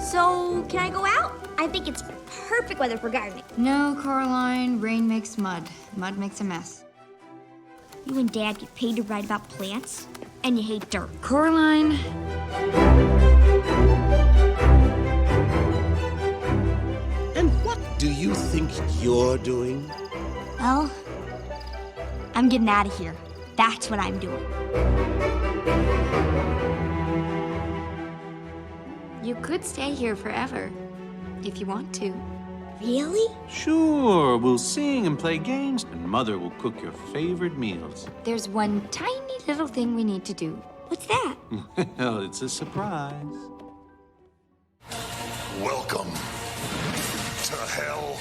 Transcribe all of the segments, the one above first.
So, can I go out? I think it's perfect weather for gardening. No, Coraline. Rain makes mud. Mud makes a mess. You and Dad get paid to write about plants, and you hate dirt. Coraline. And what do you think you're doing? Well, I'm getting out of here. That's what I'm doing. You could stay here forever, if you want to. Really? Sure, we'll sing and play games, and Mother will cook your favorite meals. There's one tiny little thing we need to do. What's that? Well, it's a surprise. Welcome to hell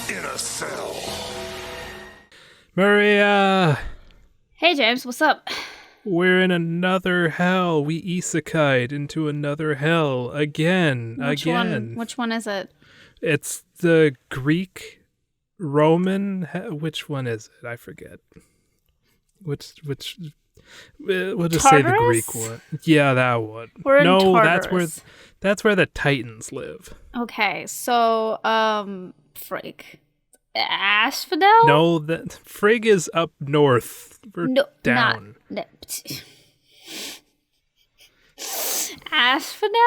in a cell. Mariya! Hey, James, what's up? We're in another hell. We isekai'd into another hell again. Which one is it? It's the Greek Roman. Which one is it? I forget. Which? We'll just say the Greek one. Yeah, that one. We're in Tartarus. that's where the Titans live. Okay, so freak. Asphodel? No, that Frigg is up north. We're down. Asphodel?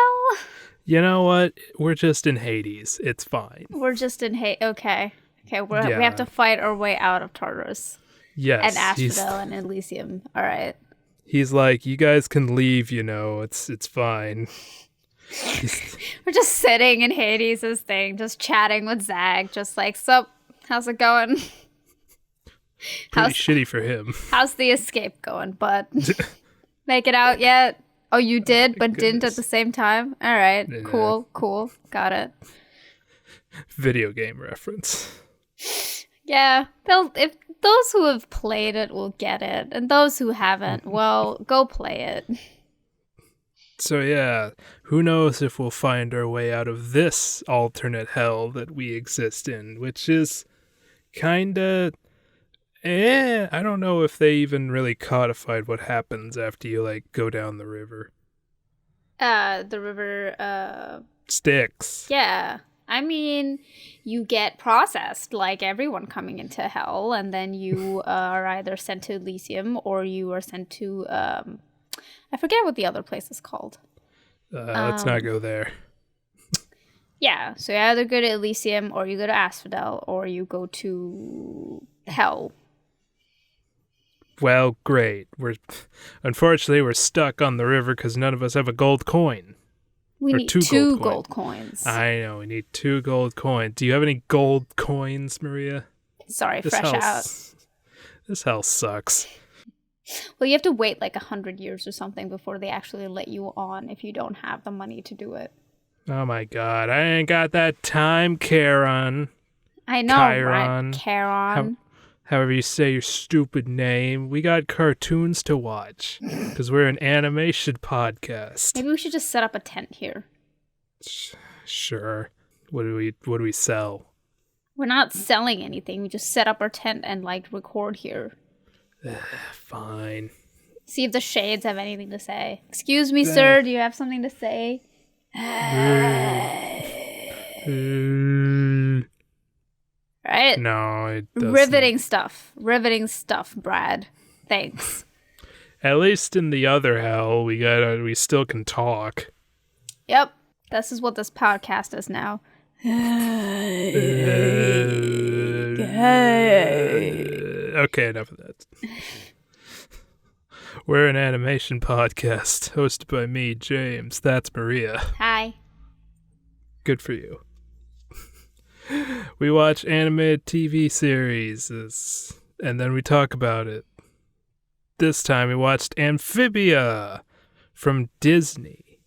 You know what? We're just in Hades. It's fine. We're just in Okay. Okay, we have to fight our way out of Tartarus. Yes. And Asphodel and Elysium. All right. He's like, you guys can leave, it's fine. We're just sitting in Hades' thing, just chatting with Zag, just like, sup, how's it going? Pretty shitty for him. How's the escape going, bud? Make it out yet? Oh, you did, but didn't at the same time? All right, cool, got it. Video game reference. Yeah, if those who have played it will get it, and those who haven't, well, go play it. So yeah, who knows if we'll find our way out of this alternate hell that we exist in, which is kinda... I don't know if they even really codified what happens after you, go down the river. The river, Styx. Yeah. I mean, you get processed like everyone coming into hell, and then you are either sent to Elysium or you are sent to, I forget what the other place is called. Let's not go there. Yeah, so you either go to Elysium or you go to Asphodel or you go to hell. Well, great. Unfortunately, we're stuck on the river because none of us have a gold coin. We need two gold coins. I know, we need 2 gold coins. Do you have any gold coins, Mariya? Sorry, fresh out. This hell sucks. Well, you have to wait 100 years or something before they actually let you on if you don't have the money to do it. Oh my god, I ain't got that time, Charon. I know, Chiron. Right? Charon. However you say your stupid name. We got cartoons to watch because we're an animation podcast. Maybe we should just set up a tent here. Sure. What do we sell? We're not selling anything. We just set up our tent and record here. Fine. See if the shades have anything to say. Excuse me, sir. Do you have something to say? Right? No, it doesn't. Riveting stuff, Brad. Thanks. At least in the other hell, we still can talk. Yep. This is what this podcast is now. Okay, enough of that. We're an animation podcast hosted by me, James. That's Mariya. Hi. Good for you. We watch animated TV series, and then we talk about it. This time we watched Amphibia from Disney.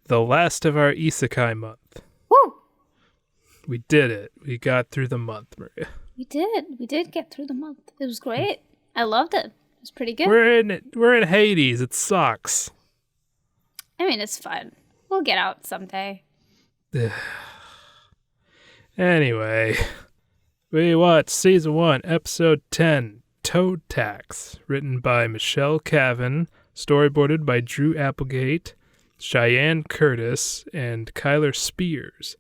The last of our Isakai month. Woo! We did it. We got through the month, Mariya. We did. We did get through the month. It was great. I loved it. It was pretty good. We're in Hades. It sucks. I mean, it's fun. We'll get out someday. Anyway, we watched Season 1, Episode 10, Toad Tax, written by Michelle Cavan, Storyboarded by Drew Applegate, Cheyenne Curtis, and Kyler Spears.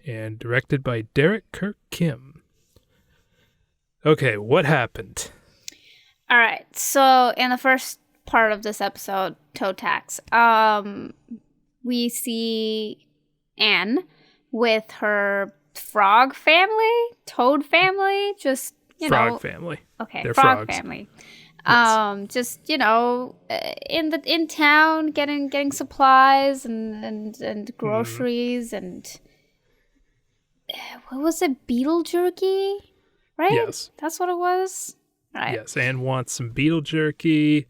And directed by Derek Kirk Kim. Okay, what happened? All right, so in the first part of this episode, Toe Tax, we see Anne with her frog family, toad family, just, Frog family. Okay, They're frog frogs. family. Yes. Just, in town getting supplies and groceries and what was it? Beetle jerky? Right? Yes. That's what it was. Right. Yes, Anne wants some beetle jerky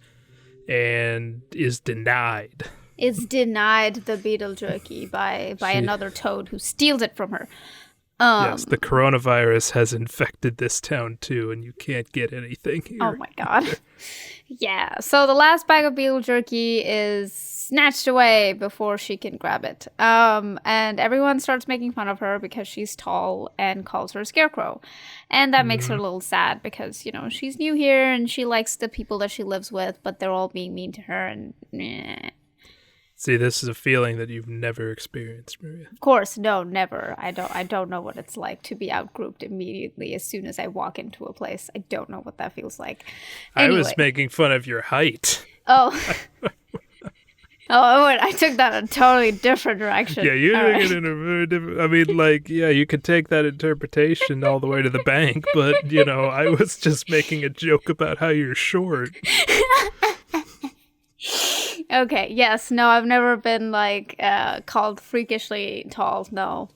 and is denied. Is denied the beetle jerky by another toad who steals it from her. Yes, the coronavirus has infected this town too, and you can't get anything here. Oh my god. Yeah, so the last bag of beetle jerky is snatched away before she can grab it. And everyone starts making fun of her because she's tall and calls her a scarecrow. And that makes her a little sad because, she's new here and she likes the people that she lives with, but they're all being mean to her and See, this is a feeling that you've never experienced, Mariya. Of course, no, never. I don't know what it's like to be outgrouped immediately as soon as I walk into a place. I don't know what that feels like. Anyway. I was making fun of your height. Oh. I took that in a totally different direction. Yeah, you took All it in a very different... you could take that interpretation all the way to the bank, but, I was just making a joke about how you're short. Okay, yes, no, I've never been, called freakishly tall, no.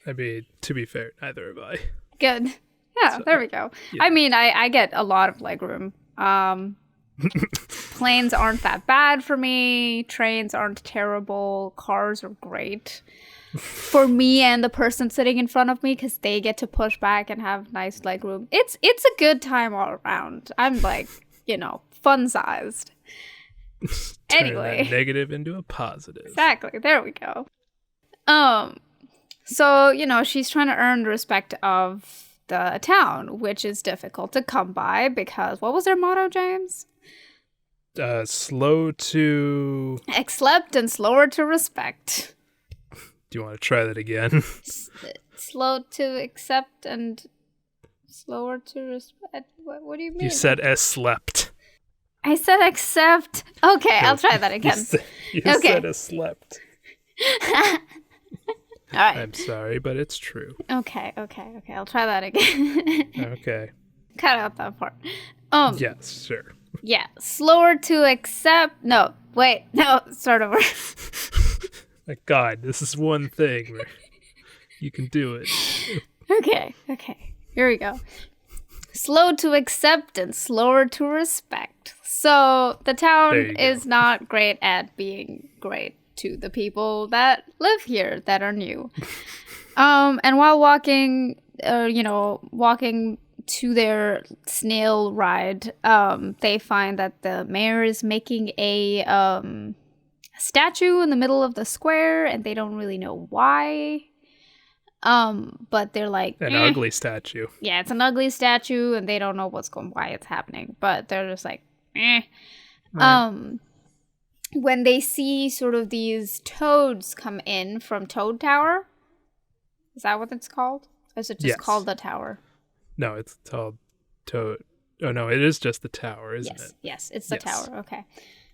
I mean, to be fair, neither have I. Good. Yeah, So, there we go. yeah. I mean, I get a lot of legroom. Planes aren't that bad for me. Trains aren't terrible. Cars are great. For me and the person sitting in front of me, because they get to push back and have nice legroom. It's a good time all around. I'm fun-sized. Anyway. Turn that negative into a positive. Exactly. There we go. So, she's trying to earn the respect of the town, which is difficult to come by because what was their motto, James? Slow to... Accept and slower to respect. Do you want to try that again? Slow to accept and slower to respect. What do you mean? You said slept. I said accept. Okay, I'll try that again. You Okay. said slept. All right. I'm sorry, but it's true. Okay. I'll try that again. Okay. Cut out that part. Yes, sure. Yeah, slower to accept. No, wait, no, start over. My God, this is one thing. You can do it. Okay, here we go. Slow to accept and slower to respect. So the town There you go. is not great at being great to the people that live here that are new. And while walking to their snail ride, they find that the mayor is making a statue in the middle of the square, and they don't really know why. But they're like An ugly statue. Yeah, it's an ugly statue, and they don't know why it's happening. But they're just like, eh. Right. When they see sort of these toads come in from Toad Tower, is that what it's called? Or is it just Yes. called the tower? No, it's called Toad. Oh, no, it is just the tower, isn't it? Yes, it's the Yes. tower. Okay.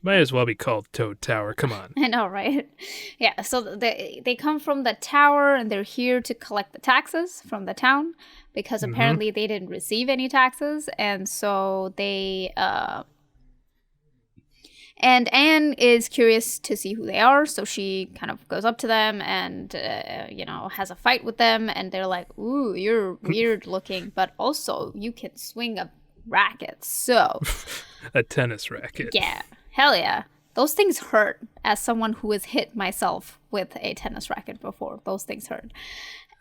Might as well be called Toad Tower. Come on. I know, right? Yeah, so they come from the tower and they're here to collect the taxes from the town because apparently they didn't receive any taxes, and so they and Anne is curious to see who they are, so she kind of goes up to them and has a fight with them, and they're like, "Ooh, you're weird looking, but also you can swing a racket." So, A tennis racket. yeah. Hell yeah. Those things hurt. As someone who has hit myself with a tennis racket before, those things hurt.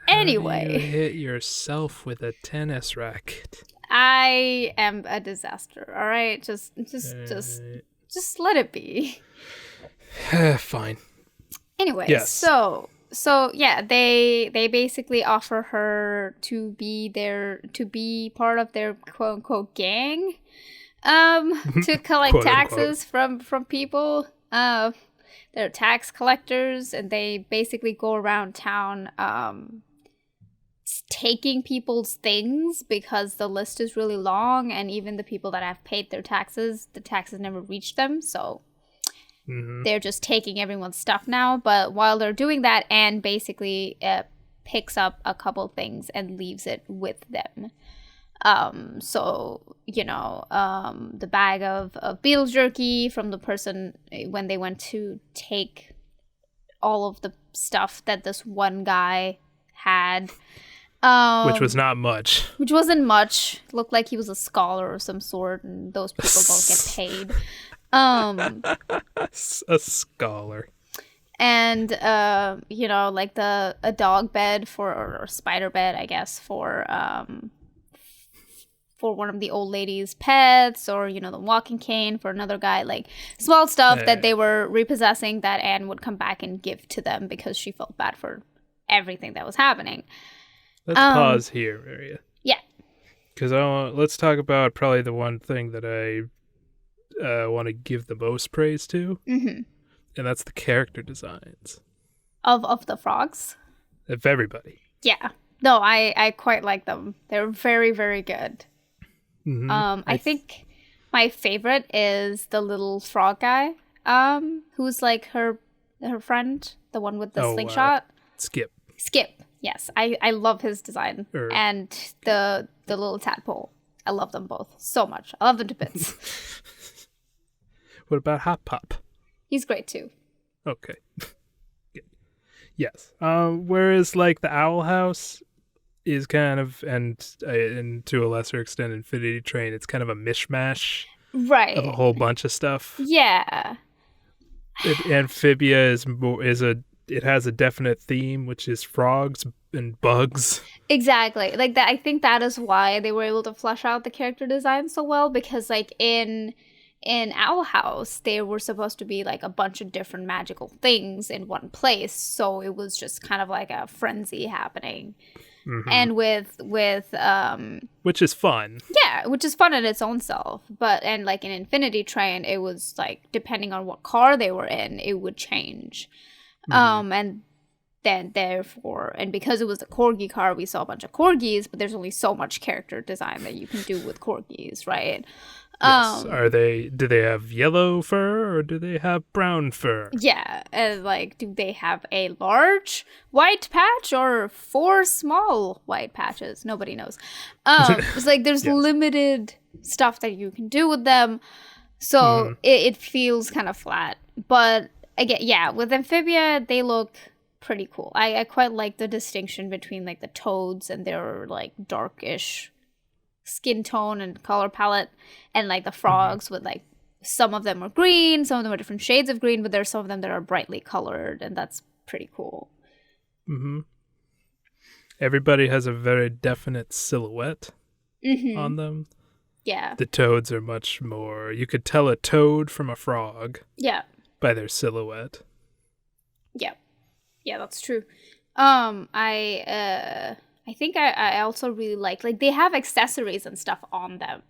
How do Anyway, you hit yourself with a tennis racket. I am a disaster. All right, just let it be. Fine. Anyway, Yes. so yeah, they basically offer her to be part of their quote unquote gang. To collect Quote, taxes from people. They're tax collectors, and they basically go around town taking people's things because the list is really long, and even the people that have paid their taxes, the taxes never reach them, so they're just taking everyone's stuff now. But while they're doing that, Anne basically picks up a couple things and leaves it with them. So, the bag of beef jerky from the person when they went to take all of the stuff that this one guy had. Which was not much. Which wasn't much. Looked like he was a scholar of some sort, and those people don't get paid. A scholar. And, like a dog bed or spider bed, I guess, for one of the old lady's pets, or, the walking cane for another guy, like small stuff that they were repossessing that Anne would come back and give to them because she felt bad for everything that was happening. Let's pause here, Mariya. Yeah. Because let's talk about probably the one thing that I want to give the most praise to, and that's the character designs of the frogs. Of everybody. Yeah. No, I quite like them. They're very, very good. I think my favorite is the little frog guy, who's like her friend, the one with the slingshot. Skip. Yes, I love his design. And the little tadpole. I love them both so much. I love them to bits. What about Hop Pop? He's great too. Okay. Yes. Whereas like the Owl House is kind of, and to a lesser extent Infinity Train, it's kind of a mishmash of a whole bunch of stuff. Yeah. Amphibia it has a definite theme, which is frogs and bugs. Exactly. Like that, I think that is why they were able to flesh out the character design so well, because like in Owl House, they were supposed to be like a bunch of different magical things in one place, so it was just kind of like a frenzy happening. And with which is fun. Yeah, which is fun in its own self. And like in Infinity Train, it was like depending on what car they were in, it would change. And then therefore, and because it was a corgi car, we saw a bunch of corgis, but there's only so much character design that you can do with corgis, right? Yes. Do they have yellow fur or do they have brown fur? Yeah, and like, do they have a large white patch or 4 small white patches? Nobody knows. It's like there's limited stuff that you can do with them, so it feels kind of flat. But again, yeah, with Amphibia, they look pretty cool. I quite like the distinction between like the toads and their like darkish skin tone and color palette, and like the frogs with like some of them are green, some of them are different shades of green, but there's some of them that are brightly colored, and that's pretty cool. Everybody has a very definite silhouette on them. Yeah. The toads are much more, you could tell a toad from a frog. Yeah. By their silhouette. Yeah, that's true. I think I also really like they have accessories and stuff on them.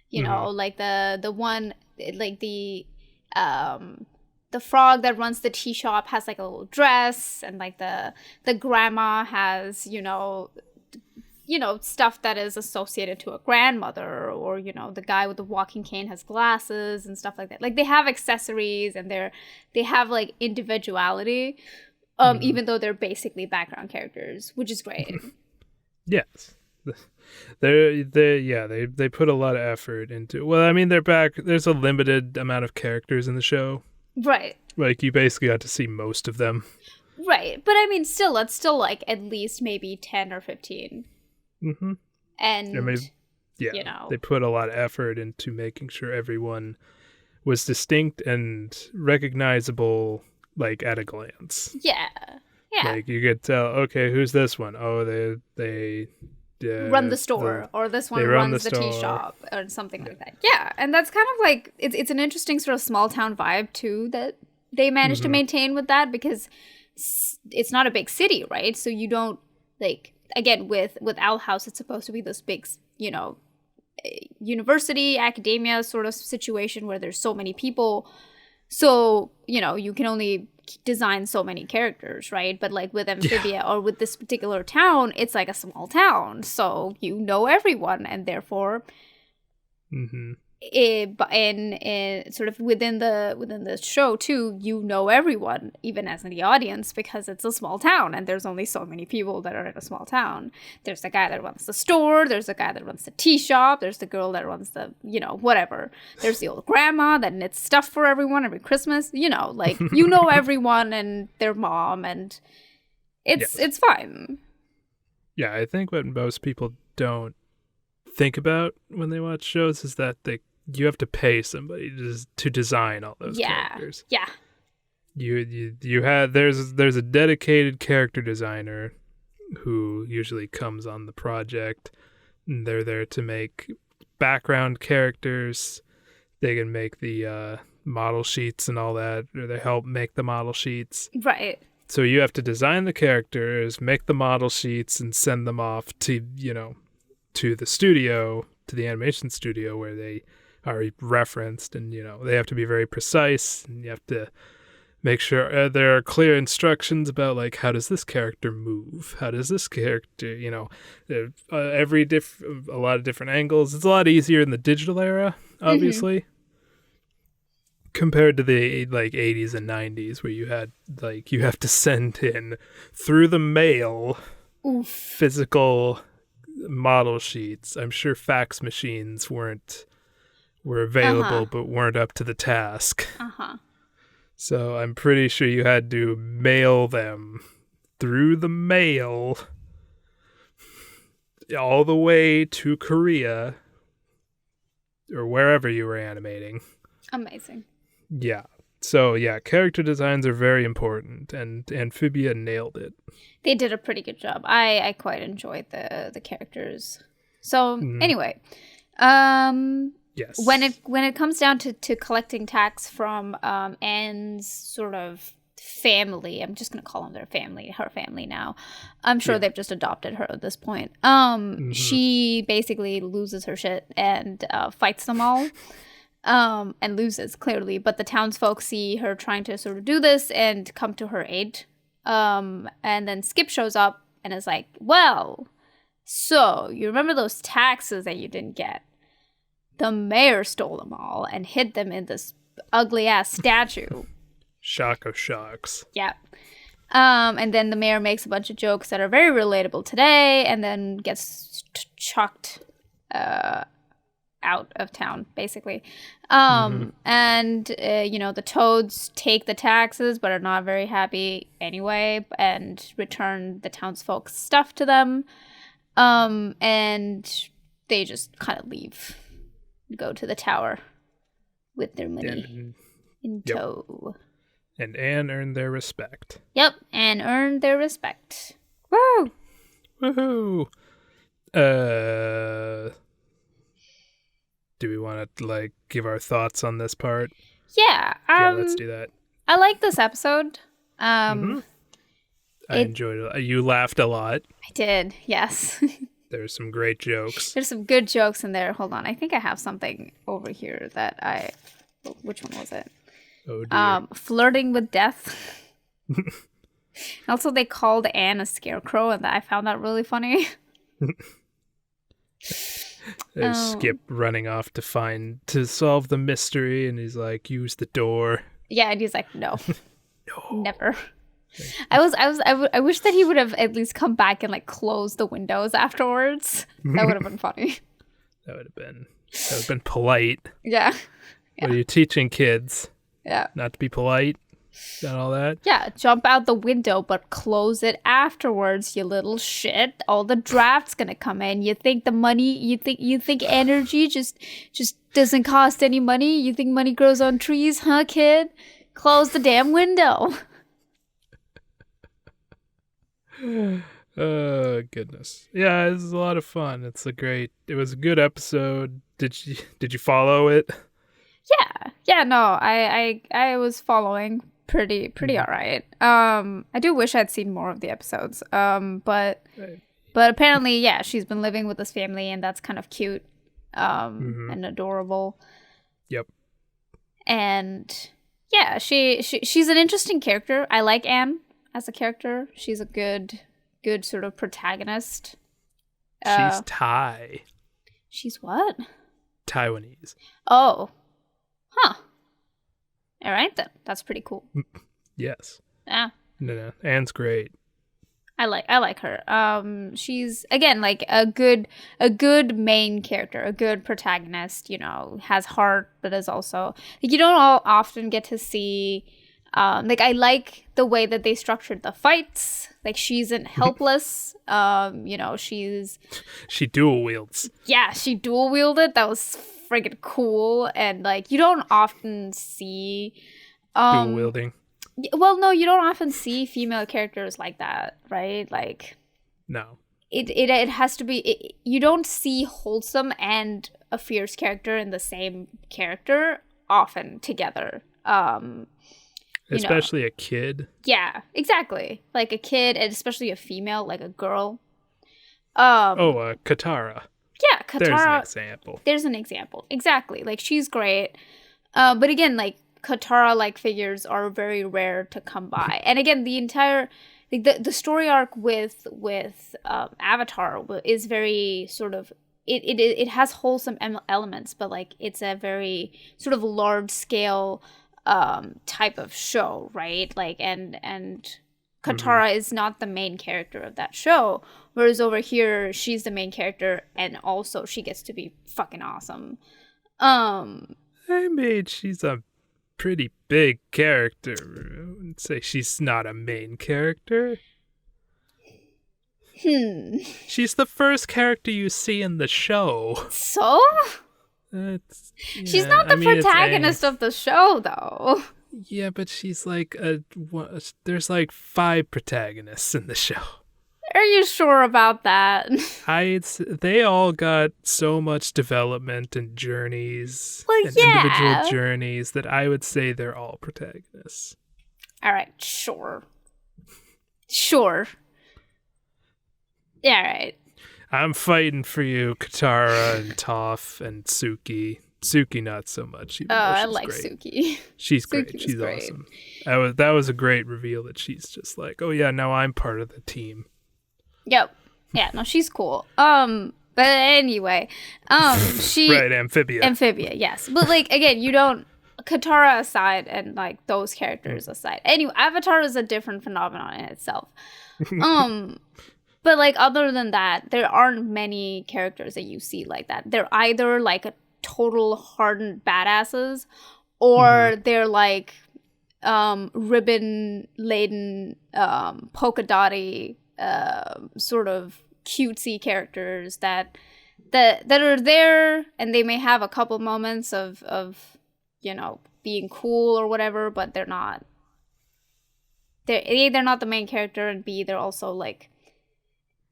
You know, like the one, like the frog that runs the tea shop has like a little dress, and like the grandma has, you know, stuff that is associated to a grandmother, or, you know, the guy with the walking cane has glasses and stuff like that. Like they have accessories, and they have like individuality. Even though they're basically background characters, which is great. Yes. They put a lot of effort into, well, I mean, there's a limited amount of characters in the show. Right. Like, you basically got to see most of them. Right. But I mean, it's still like at least maybe 10 or 15. And, I mean, yeah, you know, they put a lot of effort into making sure everyone was distinct and recognizable, like, at a glance. Yeah. Like, you could tell, okay, who's this one? Oh, they run the store, or this one runs the tea shop, or something like that. Yeah, and that's kind of like, it's an interesting sort of small town vibe, too, that they managed to maintain with that, because it's not a big city, right? So you don't, like, again, with Owl House, it's supposed to be this big, you know, university, academia sort of situation where there's so many people. So, you know, you can only design so many characters, right? But like with Amphibia or with this particular town, it's like a small town. So you know everyone, and therefore in sort of within the show too, you know everyone, even as in the audience, because it's a small town and there's only so many people that are in a small town. There's the guy that runs the store, there's the guy that runs the tea shop, there's the girl that runs the, you know, whatever. There's the old grandma that knits stuff for everyone every Christmas. You know, like, you know everyone and their mom, and it's fine. Yeah, I think what most people don't think about when they watch shows is that you have to pay somebody to design all those characters. Yeah. You had there's a dedicated character designer who usually comes on the project, and they're there to make background characters. They can make the model sheets and all that, or they help make the model sheets. Right. So you have to design the characters, make the model sheets, and send them off to, you know, to the studio, to the animation studio where they are referenced, and, you know, they have to be very precise, and you have to make sure there are clear instructions about, like, how does this character move? How does this character, you know, a lot of different angles. It's a lot easier in the digital era, obviously, compared to the, like, 80s and 90s, where you had, like, you have to send in through the mail physical model sheets. I'm sure fax machines were available but weren't up to the task. So I'm pretty sure you had to mail them through the mail all the way to Korea or wherever you were animating. Amazing. Yeah. So yeah, character designs are very important, and Amphibia nailed it. They did a pretty good job. I quite enjoyed the characters. So anyway, yes. When it comes down to collecting tax from Anne's sort of family, I'm just gonna call them her family now. I'm sure they've just adopted her at this point. She basically loses her shit and fights them all. And loses, clearly, but the townsfolk see her trying to sort of do this and come to her aid. And then Skip shows up and is like, well, so you remember those taxes that you didn't get? The mayor stole them all and hid them in this ugly-ass statue. Shock of shocks. Yeah. And then the mayor makes a bunch of jokes that are very relatable today, and then gets chucked out of town, basically. And you know, the toads take the taxes but are not very happy anyway, and return the townsfolk's stuff to them, and they just kind of leave, go to the tower with their money in tow. And Anne earned their respect. Yep, and earned their respect. Woo! Woohoo! Do we want to, like, give our thoughts on this part? Yeah. Yeah, let's do that. I like this episode. I enjoyed it. You laughed a lot. I did, yes. There's some great jokes. There's some good jokes in there. Hold on. I think I have something over here that which one was it? Oh, dear. Flirting with death. Also, they called Anne a scarecrow, and I found that really funny. There's Skip running off to solve the mystery, and he's like, use the door. Yeah, and he's like, no. No. Never. I wish that he would have at least come back and, like, closed the windows afterwards. That would have been funny. That would have been polite. Yeah. What are you teaching kids? Yeah. Not to be polite and all that? Yeah, jump out the window, but close it afterwards, you little shit. All the draft's gonna come in. You think the money, you think energy just doesn't cost any money? You think money grows on trees, huh, kid? Close the damn window. Oh, goodness. Yeah, this is a lot of fun. It was a good episode. Did you follow it? Yeah, no, I was following pretty all right. I do wish I'd seen more of the episodes. But apparently, yeah, she's been living with this family, and that's kind of cute. and adorable. Yep. And yeah, she's an interesting character. I like Anne as a character. She's a good sort of protagonist. She's Thai. She's what? Taiwanese. Oh. Huh. All right then. That's pretty cool. Yes. Yeah. No. Anne's great. I like her. She's again like a good main character, a good protagonist. You know, has heart, but is also like you don't all often get to see. Like I like the way that they structured the fights. Like she isn't helpless. You know, she dual wields. Yeah, she dual wielded. That was friggin' cool. And like you don't often see dual wielding. Well, no, you don't often see female characters like that, right? Like, no. It has to be. You don't see wholesome and a fierce character in the same character often together. Especially a kid. Yeah, exactly. Like a kid, and especially a female, like a girl. Katara. Yeah, Katara. There's an example. Exactly. Like she's great. But again, like Katara-like figures are very rare to come by. And again, the entire the story arc with Avatar is very sort of it has wholesome elements, but like it's a very sort of large scale type of show, right? Like and Katara is not the main character of that show, whereas over here she's the main character, and also she gets to be fucking awesome. She's a pretty big character. I wouldn't say she's not a main character. She's the first character you see in the show. So? She's not the protagonist of the show, though. Yeah, but she's like there's like 5 protagonists in the show. Are you sure about that? They all got so much development and journeys individual journeys that I would say they're all protagonists. All right, sure. Yeah, all right. I'm fighting for you, Katara and Toph and Suki. Suki not so much. I like great. Suki. She's great. She's great. Awesome. That was a great reveal that she's just like, oh yeah, now I'm part of the team. Yep. Yeah, no, she's cool. But anyway, she right, Amphibia, yes. But like again, you don't Katara aside and like those characters aside. Anyway, Avatar is a different phenomenon in itself. But like other than that, there aren't many characters that you see like that. They're either like a total hardened badasses, or they're like ribbon laden, polka dotty, sort of cutesy characters that are there, and they may have a couple moments of you know being cool or whatever, but they're not. They're not the main character, and B, they're also like.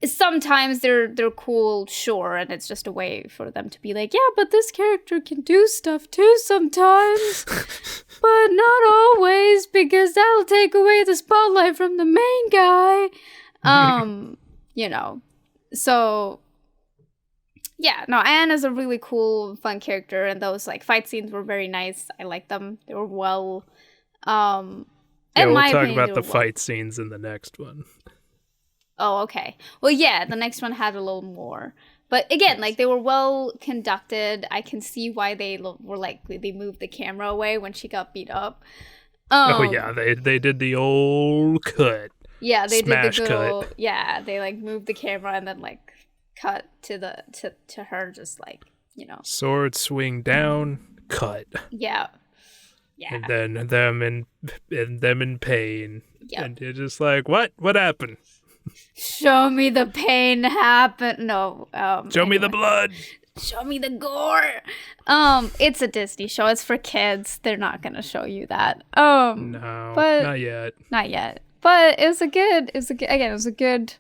Sometimes they're cool, sure, and it's just a way for them to be like, yeah, but this character can do stuff too sometimes, but not always, because that'll take away the spotlight from the main guy. You know, so yeah, no, Anne is a really cool, fun character, and those like fight scenes were very nice. I liked them; they were well. Yeah, we'll talk about the fight scenes in the next one. Oh, okay. Well, yeah, the next one had a little more. But again, like, they were well conducted. I can see why they were like, they moved the camera away when she got beat up. Oh, yeah, they did the old cut. Yeah, they Smash did the good cut. Yeah, they, like, moved the camera and then, like, cut to her just, like, you know. Sword swing down, cut. Yeah. Yeah. And then them in pain. Yep. And you're just like, what? What happened? Show me the pain happen. No. Show me the blood. Show me the gore. It's a Disney show. It's for kids. They're not gonna show you that. No, but not yet. Not yet. But it was a good,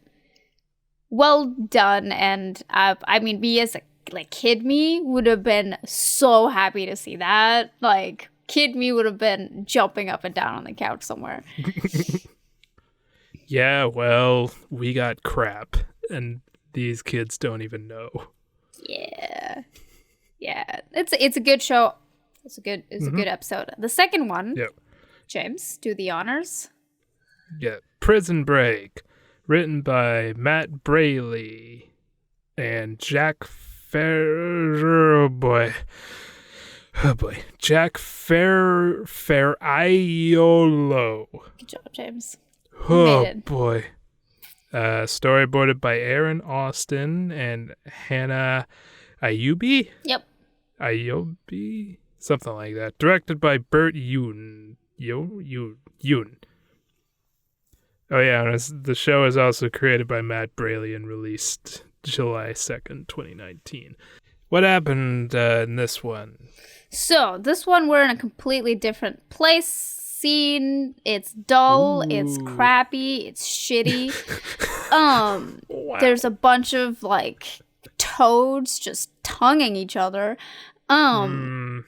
well done. And I mean, me as a kid me would have been so happy to see that. Like, kid me would have been jumping up and down on the couch somewhere. Yeah, well, we got crap, and these kids don't even know. Yeah. Yeah, it's a good show. It's a good episode. The second one, Yep. James, do the honors. Yeah. Prison Break, written by Matt Braley and Jack Oh boy. Jack Ferraiolo. Good job, James. Oh made it. boy. Storyboarded by Aaron Austin and Hannah Ayubi? Yep. Ayobi? Something like that. Directed by Bert Yoon. Yoon. Oh yeah, and the show is also created by Matt Braley and released July 2nd, 2019. What happened in this one? So, this one we're in a completely different place, scene. It's dull, it's crappy, it's shitty. Wow. There's a bunch of, like, toads just tonguing each other. You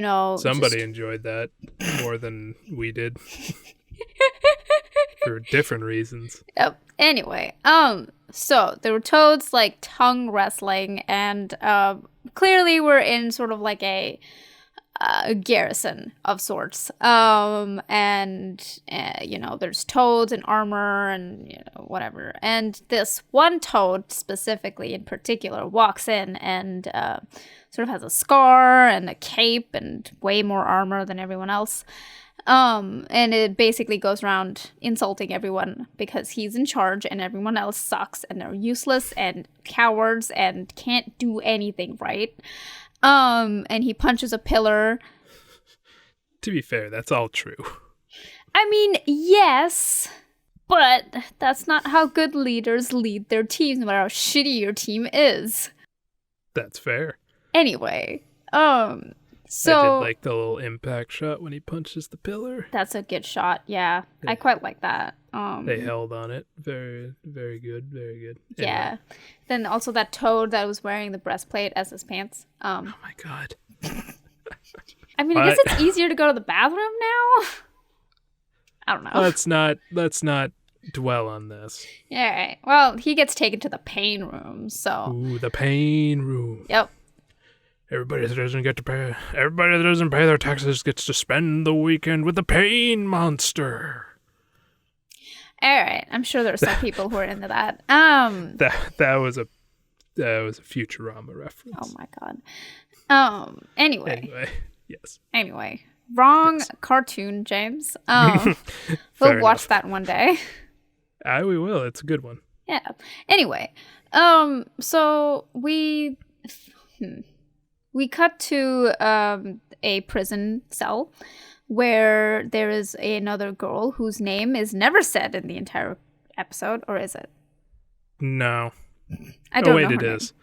know... Somebody enjoyed that more than we did. For different reasons. Yep. Anyway, so there were toads like tongue wrestling, and clearly we're in sort of like a garrison of sorts. You know, there's toads and armor and whatever. And this one toad specifically, in particular, walks in and sort of has a scar and a cape and way more armor than everyone else. And it basically goes around insulting everyone because he's in charge and everyone else sucks and they're useless and cowards and can't do anything right. And he punches a pillar. To be fair, that's all true. I mean, yes, but that's not how good leaders lead their teams, no matter how shitty your team is. That's fair. Anyway, so I did like the little impact shot when he punches the pillar. that's a good shot. Yeah, I quite like that. They held on it. Very, very good. Very good. Yeah. Then also that toad that was wearing the breastplate as his pants. Oh my god. I mean, I guess it's easier to go to the bathroom now. I don't know. Let's not dwell on this. Yeah, right. Well, he gets taken to the pain room, so. Ooh, the pain room. Yep. Everybody that doesn't pay their taxes gets to spend the weekend with the pain monster. All right. I'm sure there are some people who are into that. That was a Futurama reference. Oh my god. Anyway. Yes. Anyway. Wrong cartoon, James. We'll watch that one day. We will. It's a good one. Yeah. Anyway. So we cut to a prison cell where there is another girl whose name is never said in the entire episode, or is it? No. I don't know. Wait, her it name. is.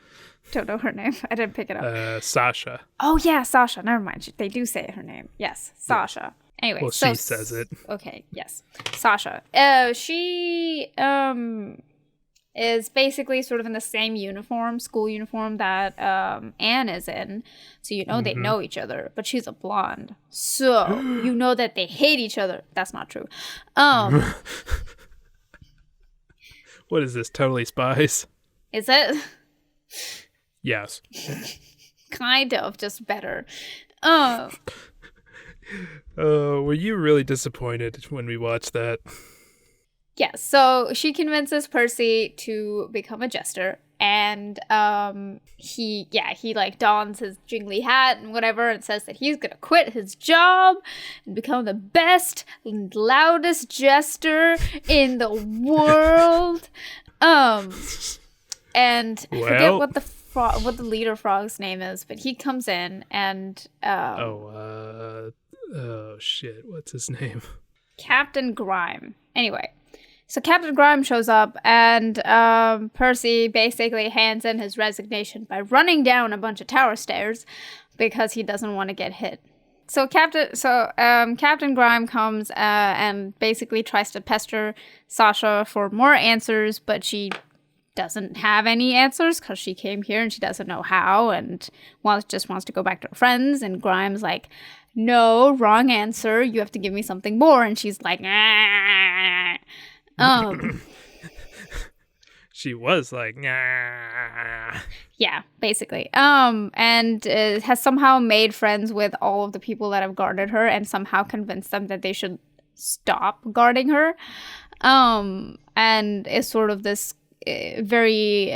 Don't know her name. I didn't pick it up. Sasha. Oh yeah, Sasha. Never mind. They do say her name. Yes, Sasha. Anyway, Well, so she says it. Okay. Yes, Sasha. She is basically sort of in the same school uniform that Anne is in. So they know each other, but she's a blonde. So you know that they hate each other. That's not true. What is this? Totally Spies? Is it? Yes. Kind of, just better. Were you really disappointed when we watched that? Yeah, so she convinces Percy to become a jester, and he like dons his jingly hat and whatever and says that he's gonna quit his job and become the best and loudest jester in the world. And I forget what the leader frog's name is, but he comes in and oh shit, what's his name? Captain Grime. Anyway. So Captain Grime shows up, and Percy basically hands in his resignation by running down a bunch of tower stairs because he doesn't want to get hit. So Captain Grime comes and basically tries to pester Sasha for more answers, but she doesn't have any answers because she came here and she doesn't know how, and just wants to go back to her friends. And Grime's like, "No, wrong answer. You have to give me something more." And she's like, she was like, nah. Yeah, basically. And has somehow made friends with all of the people that have guarded her and somehow convinced them that they should stop guarding her. And is sort of this very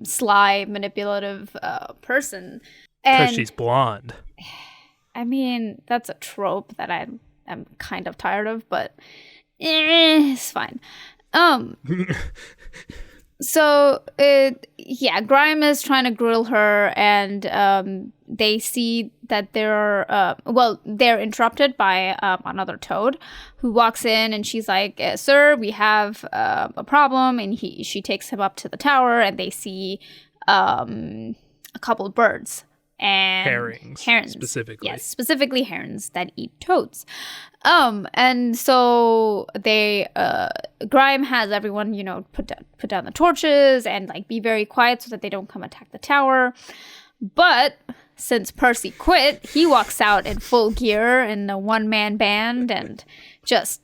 sly, manipulative person. Because she's blonde. I mean, that's a trope that I'm kind of tired of, but it's fine. So, Grime is trying to grill her, and they see that they're interrupted by another toad who walks in, and she's like, "Sir, we have a problem," and she takes him up to the tower, and they see a couple of birds. And herons specifically. Yes, specifically herons that eat toads. And so they Grime has everyone, put down the torches and like be very quiet so that they don't come attack the tower. But since Percy quit, he walks out in full gear in a one-man band and just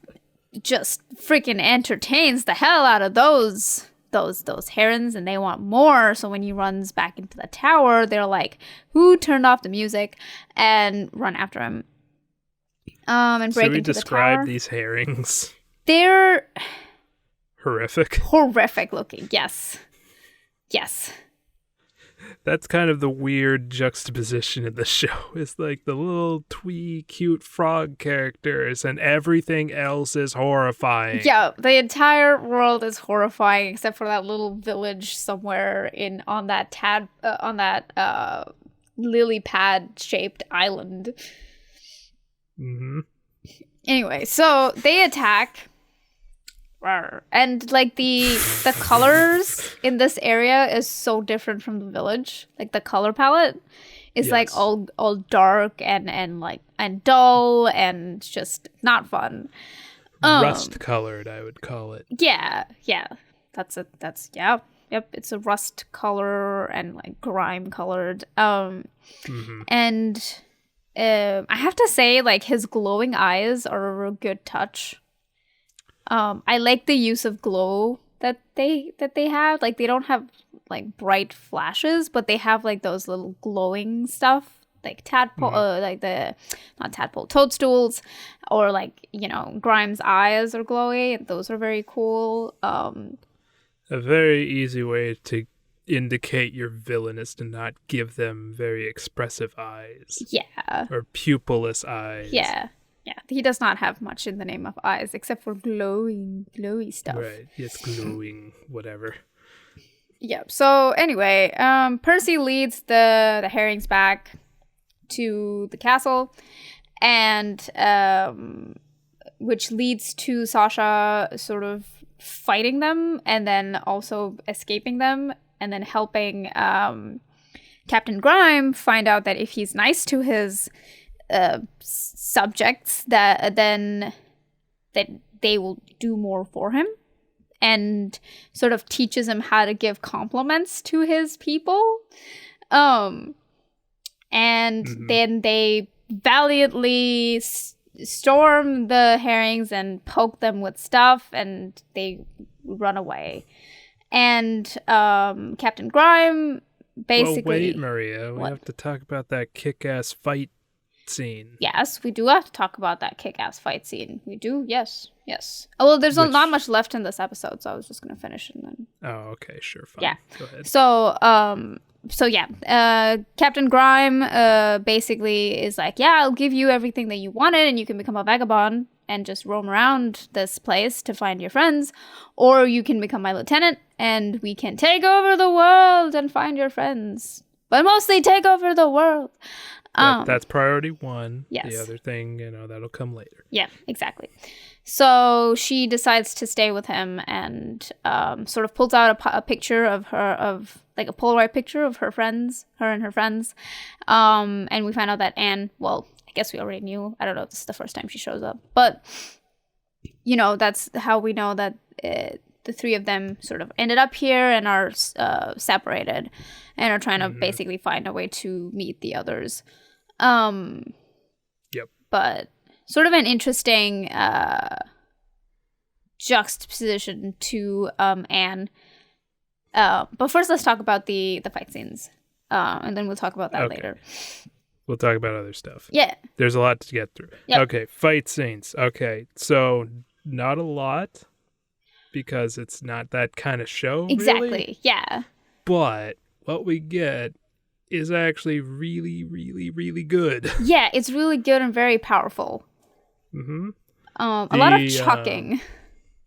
freaking entertains the hell out of those herons, and they want more. So when he runs back into the tower, they're like, "Who turned off the music?" and run after him. And break into the tower. Describe these herrings. They're horrific. Horrific looking. Yes. That's kind of the weird juxtaposition in the show. It's like the little twee cute frog characters and everything else is horrifying. Yeah, the entire world is horrifying except for that little village somewhere on that lily pad shaped island. Mm-hmm. Anyway, so they attack. And like the colors in this area is so different from the village. Like the color palette is like all dark and dull and just not fun. Rust colored, I would call it. Yeah. Yep, it's a rust color and like grime colored. And I have to say, like, his glowing eyes are a good touch. I like the use of glow that they have. Like, they don't have like bright flashes, but they have like those little glowing stuff, like toadstools, or like, Grime's eyes are glowy, and those are very cool. A very easy way to indicate your villain is to not give them very expressive eyes. Yeah. Or pupilless eyes. Yeah. Yeah, he does not have much in the name of eyes except for glowy stuff. Right, yes, glowing, whatever. Yep. So anyway, Percy leads the herrings back to the castle, and which leads to Sasha sort of fighting them and then also escaping them, and then helping Captain Grime find out that if he's nice to his subjects, that they will do more for him, and sort of teaches him how to give compliments to his people. And then they valiantly storm the herrings and poke them with stuff, and they run away. And Captain Grime basically... Well, wait, Mariya, we have to talk about that kick-ass fight scene. Yes, we do have to talk about that kick-ass fight scene. We do, yes. Oh, well, there's not much left in this episode, so I was just going to finish and then... Oh, okay, sure, fine. Yeah. Go ahead. So Captain Grime basically is like, yeah, I'll give you everything that you wanted, and you can become a vagabond and just roam around this place to find your friends, or you can become my lieutenant, and we can take over the world and find your friends. But mostly take over the world. That's priority one. Yes. The other thing, that'll come later. Yeah, exactly. So she decides to stay with him and sort of pulls out a picture of like a Polaroid picture of her and her friends. And we find out that Anne, well, I guess we already knew. I don't know if this is the first time she shows up. But, that's how we know that the three of them sort of ended up here and are separated and are trying to basically find a way to meet the others. Yep. But sort of an interesting juxtaposition to Anne But first, let's talk about the fight scenes, and then we'll talk about that later. We'll talk about other stuff. Yeah. There's a lot to get through. Yep. Okay, fight scenes. Okay, so not a lot because it's not that kind of show. Exactly. Really. Yeah. But what we get is actually really, really, really good. Yeah, it's really good and very powerful. Mm-hmm. A lot of chucking.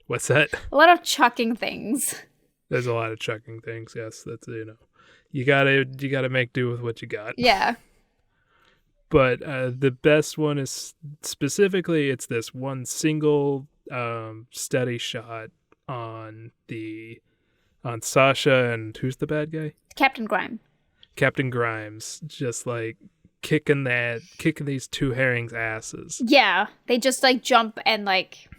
What's that? A lot of chucking things. There's a lot of chucking things. Yes, that's you gotta make do with what you got. Yeah. But the best one is specifically it's this one single steady shot on Sasha and who's the bad guy? Captain Grimes, just like kicking these two herrings' asses. Yeah, they just like jump and like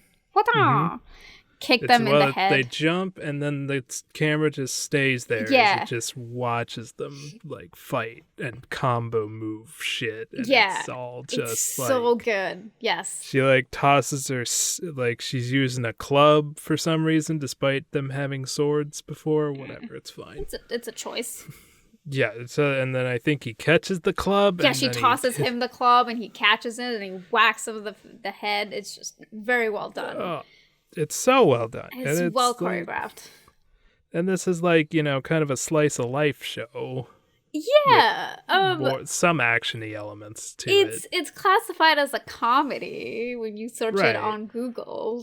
kick them in the head. They jump and then the camera just stays there. Yeah, as it just watches them like fight and combo move shit. And yeah, it's all just it's so good. Yes, she like tosses her like she's using a club for some reason, despite them having swords before. Whatever, it's fine. It's a choice. Yeah, and then I think he catches the club. Yeah, and she tosses him the club and he catches it and he whacks him the head. It's just very well done. Oh, it's so well done. It's well choreographed. And this is like, kind of a slice of life show. Yeah. Some action-y elements to it. It's classified as a comedy when you search it on Google.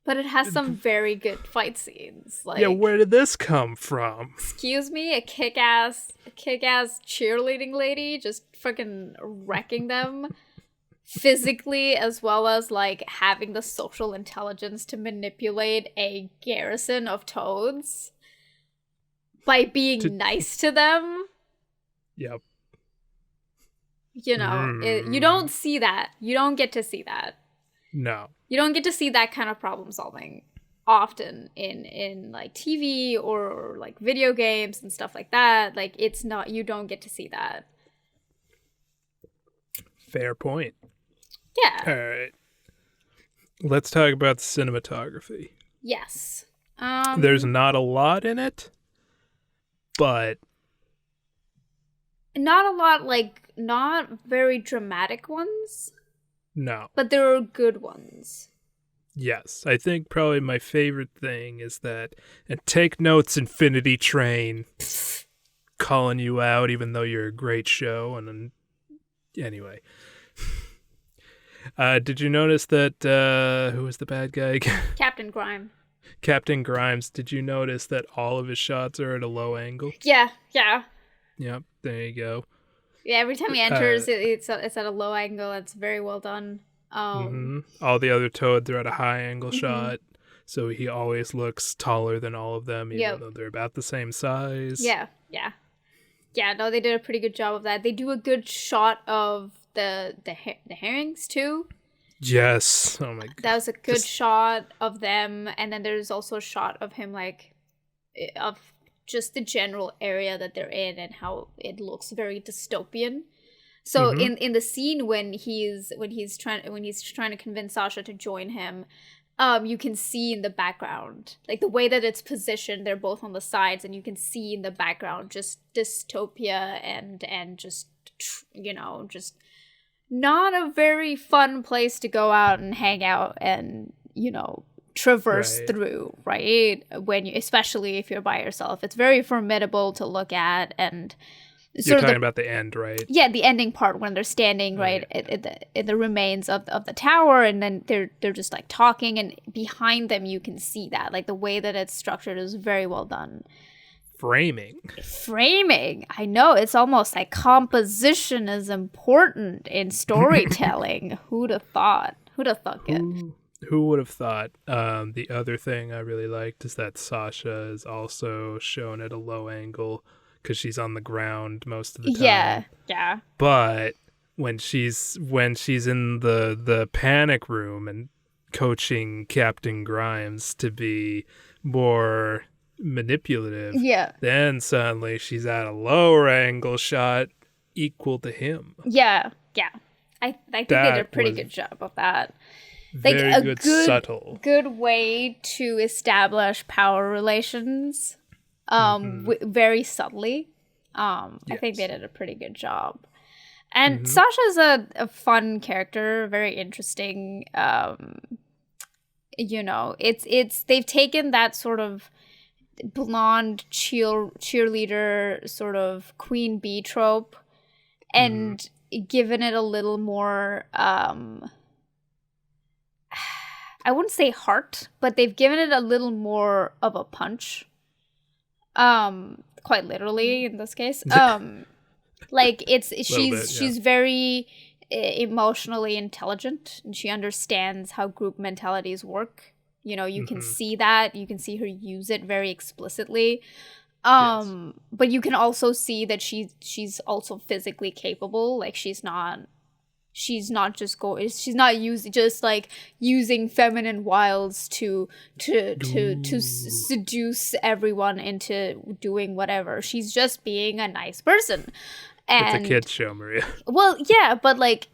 But it has some very good fight scenes. Yeah, where did this come from? Excuse me, a kick-ass cheerleading lady just freaking wrecking them physically, as well as having the social intelligence to manipulate a garrison of toads by being nice to them. Yep. You don't see that. You don't get to see that. No. You don't get to see that kind of problem solving often in TV or video games and stuff like that. You don't get to see that. Fair point. Yeah. All right. Let's talk about the cinematography. Yes. There's not a lot in it, but not a lot, not very dramatic ones. No. But there are good ones. Yes. I think probably my favorite thing is that, and take notes, Infinity Train, calling you out even though you're a great show. And anyway. Did you notice that, who was the bad guy again? Captain Grimes. Captain Grimes, did you notice that all of his shots are at a low angle? Yeah. Yep, there you go. Yeah, every time he enters, it's at a low angle. It's very well done. All the other toads are at a high angle shot, so he always looks taller than all of them, even though they're about the same size. Yeah. No, they did a pretty good job of that. They do a good shot of the herrings too. Yes. Oh my god. That was a good shot of them, and then there's also a shot of him of just the general area that they're in and how it looks very dystopian. So in the scene when he's trying to convince Sasha to join him, you can see in the background, the way that it's positioned, they're both on the sides, and you can see in the background just dystopia and just just not a very fun place to go out and hang out and traverse through, right? Especially if you're by yourself, it's very formidable to look at. And you're talking about the end, right? Yeah, the ending part when they're standing in the remains of the tower, and then they're just talking, and behind them you can see that the way that it's structured is very well done. Framing, I know, it's almost like composition is important in storytelling. Who'd have thought it? Who would have thought? The other thing I really liked is that Sasha is also shown at a low angle because she's on the ground most of the time. Yeah. But when she's in the panic room and coaching Captain Grimes to be more manipulative, then suddenly she's at a lower angle shot equal to him. Yeah. I think they did a pretty good job of that. Very a good, subtle. good way to establish power relations, very subtly. I think they did a pretty good job. And Sasha's a fun character, very interesting. You know, it's they've taken that sort of blonde cheerleader sort of queen bee trope and given it a little more I wouldn't say heart, but they've given it a little more of a punch. Quite literally in this case. Like she's very emotionally intelligent, and she understands how group mentalities work. You know, you can see that. You can see her use it very explicitly. But you can also see that she's also physically capable. Like she's not using feminine wiles to seduce everyone into doing whatever. She's just being a nice person. And it's a kid's show, Mariya. Well, yeah, but like,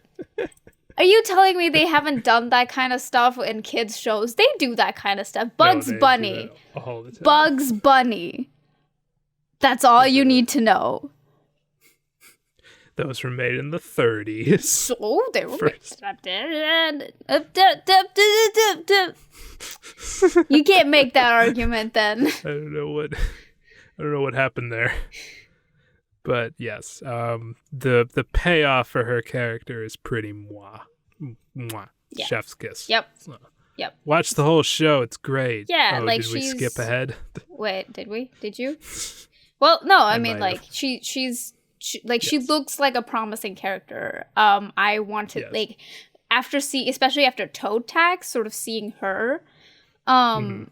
are you telling me they haven't done that kind of stuff in kids shows? They do that kind of stuff. Bugs Bunny. All the time. Bugs Bunny. That's all you need to know. Those were made in the 30s. So they were You can't make that argument then. I don't know what happened there. But yes, the payoff for her character is pretty mwah. Yeah. Chef's kiss. Yep. So, Yep. watch the whole show. It's great. Yeah, oh, like did we skip ahead? Wait, did we? Did you? Well, no. I mean, like have. she looks like a promising character. I want to like especially after Toad Tag, sort of seeing her, in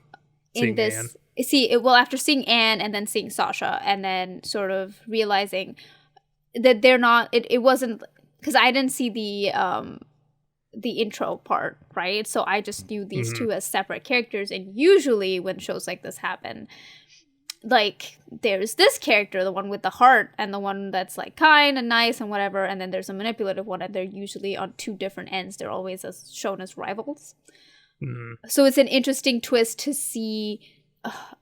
seeing this. Anne. After seeing Anne and then seeing Sasha and then sort of realizing that they're not. It wasn't because I didn't see the intro part, right? So I just knew these two as separate characters. And usually when shows like this happen, like there's this character, the one with the heart, and the one that's like kind and nice and whatever, and then there's a manipulative one, and they're usually on two different ends. They're always shown as rivals. So it's an interesting twist to see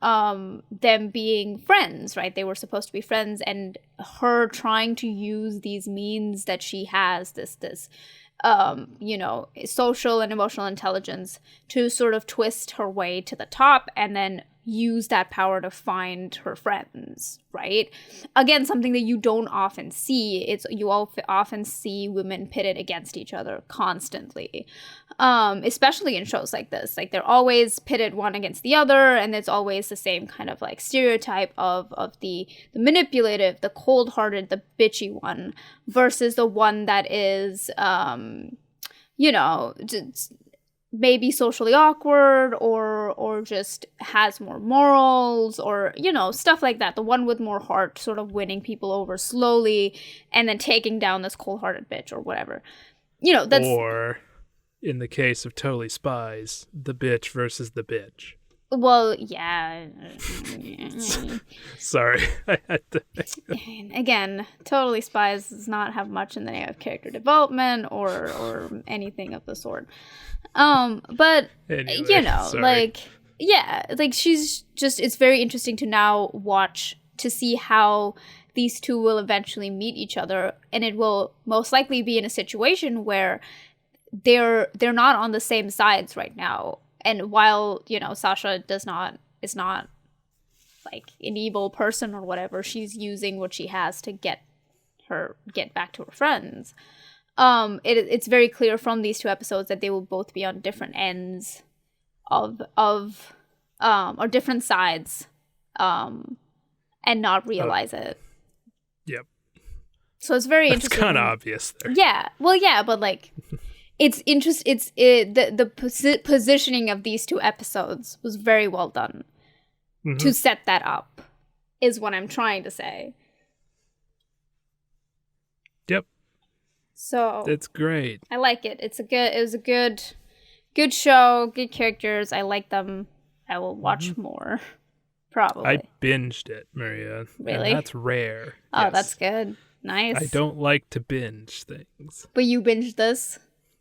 them being friends, right? They were supposed to be friends, and her trying to use these means that she has, this social and emotional intelligence to sort of twist her way to the top and then use that power to find her friends, right? Again, something that you don't often see. You often see women pitted against each other constantly, especially in shows like this. Like they're always pitted one against the other, and it's always the same kind of like stereotype of the manipulative, the cold-hearted, the bitchy one versus the one that is, maybe socially awkward or just has more morals or, stuff like that. The one with more heart, sort of winning people over slowly and then taking down this cold-hearted bitch or whatever. That's... Or, in the case of Totally Spies, the bitch versus the bitch. Well, yeah. Sorry. I had to... Again, Totally Spies does not have much in the name of character development or anything of the sort. But anyway, sorry. She's just, it's very interesting to now watch to see how these two will eventually meet each other, and it will most likely be in a situation where they're not on the same sides right now. And while, Sasha is not like an evil person or whatever, she's using what she has to get back to her friends. It's very clear from these two episodes that they will both be on different ends of or different sides, and not realize it. Yep. So it's very That's interesting. kind of obvious there. Yeah. Well, yeah, but like, the positioning of these two episodes was very well done to set that up, is what I'm trying to say. Yep. So it's great. I like it. It was a good show, good characters. I like them. I will watch more. Probably. I binged it, Mariya. Really? And that's rare. Oh, Yes. that's good. Nice. I don't like to binge things. But you binged this?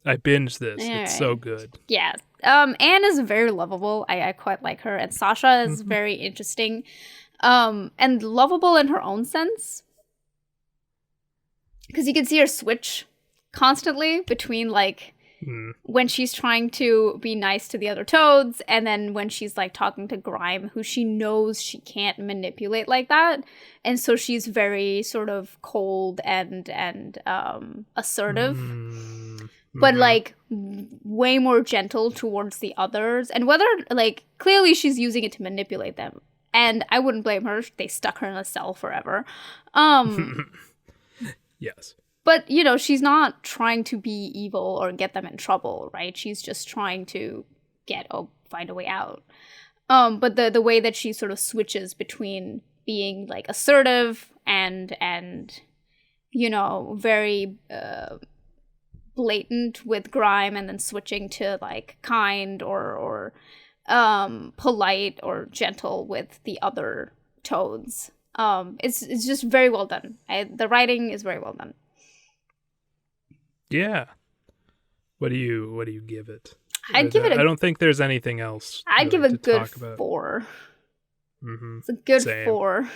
I binged this. All It's right. so good. Yeah. Anne is very lovable. I quite like her. And Sasha is very interesting. And lovable in her own sense. Because you can see her switch constantly between, like, when she's trying to be nice to the other toads, and then when she's, like, talking to Grime, who she knows she can't manipulate like that. And so she's very sort of cold and assertive. But, like, way more gentle towards the others. And whether, like, clearly she's using it to manipulate them. And I wouldn't blame her. They stuck her in a cell forever. Yes. But, you know, she's not trying to be evil or get them in trouble, right? She's just trying to find a way out. But the way that she sort of switches between being, like, assertive and you know, very blatant with Grime, and then switching to, like, kind or polite or gentle with the other toads. It's just very well done. The writing is very well done. Yeah. What do you give it? I'd give it I don't think there's anything else. I'd give really it a to good talk about. 4. Mm-hmm. It's a good Same. 4.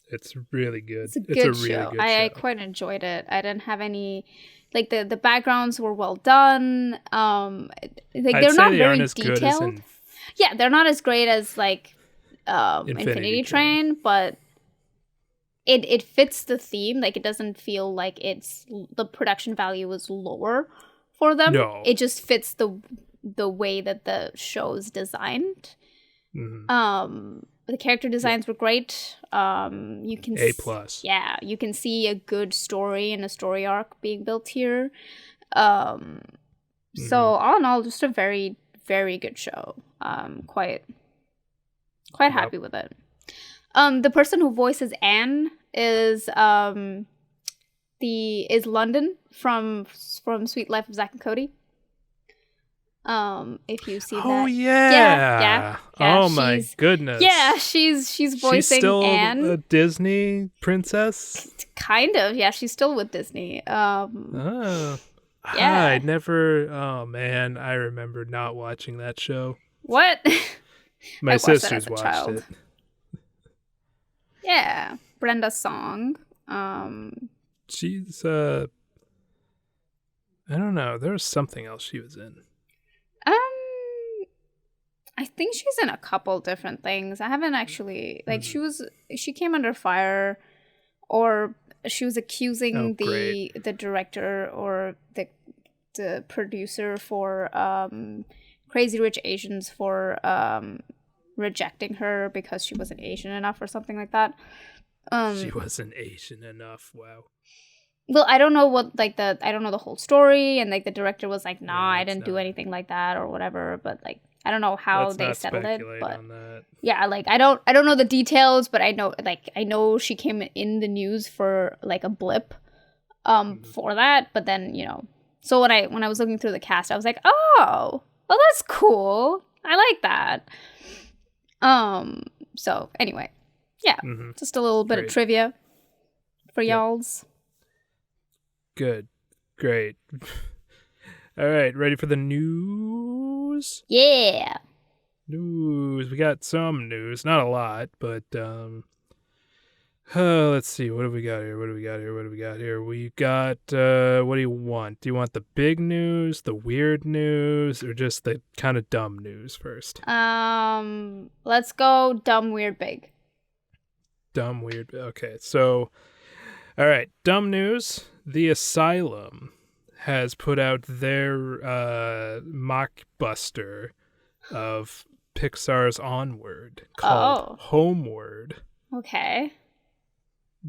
It's really good. It's a good really show. good I show. quite enjoyed it. I didn't have any, like, the backgrounds were well done. Like, I'd they're say not they very aren't as good as detailed. Yeah, they're not as great as, like, Infinity Train, but it fits the theme. Like, it doesn't feel like the production value is lower for them. No. It just fits the way that the show is designed. Mm-hmm. The character designs were great. You can A+. Yeah, you can see a good story and a story arc being built here. So all in all, just a very, very good show. Quite happy with it. The person who voices Anne is London from Sweet Life of Zack and Cody. If you see that. Oh yeah. Yeah, Oh my she's- goodness. Yeah, she's voicing She's still Anne. a Disney princess. Kind of. Yeah, she's still with Disney. Oh. Yeah. I never. Oh man, I remember not watching that show. What? My I watched that sisters as a watched child. it. Yeah, Brenda Song. She's I don't know. There was something else she was in. I think she's in a couple different things. I haven't actually she came under fire, or she was accusing the director or the producer for Crazy Rich Asians for rejecting her because she wasn't Asian enough or something like that. She wasn't Asian enough. Wow. Well, I don't know I don't know the whole story, and, like, the director was like, "Nah, I let's didn't do not. anything like that or whatever." But, like, I don't know how Let's they not settled it. speculate But on that. yeah, like, I don't know the details, but I know she came in the news for, like, a blip for that. But then, you know, so when I was looking through the cast, I was like, oh, well, that's cool. I like that. So anyway, yeah, just a little bit of Great. trivia for Yeah. y'alls. Good. Great. All right, ready for the news? Yeah. News. We got some news, not a lot, but let's see. What do we got here? We got what do you want? Do you want the big news, the weird news, or just the kind of dumb news first? Let's go dumb, weird, big. Dumb, weird. Okay, so all right, dumb news. The Asylum has put out their mockbuster of Pixar's Onward called Homeward. Okay.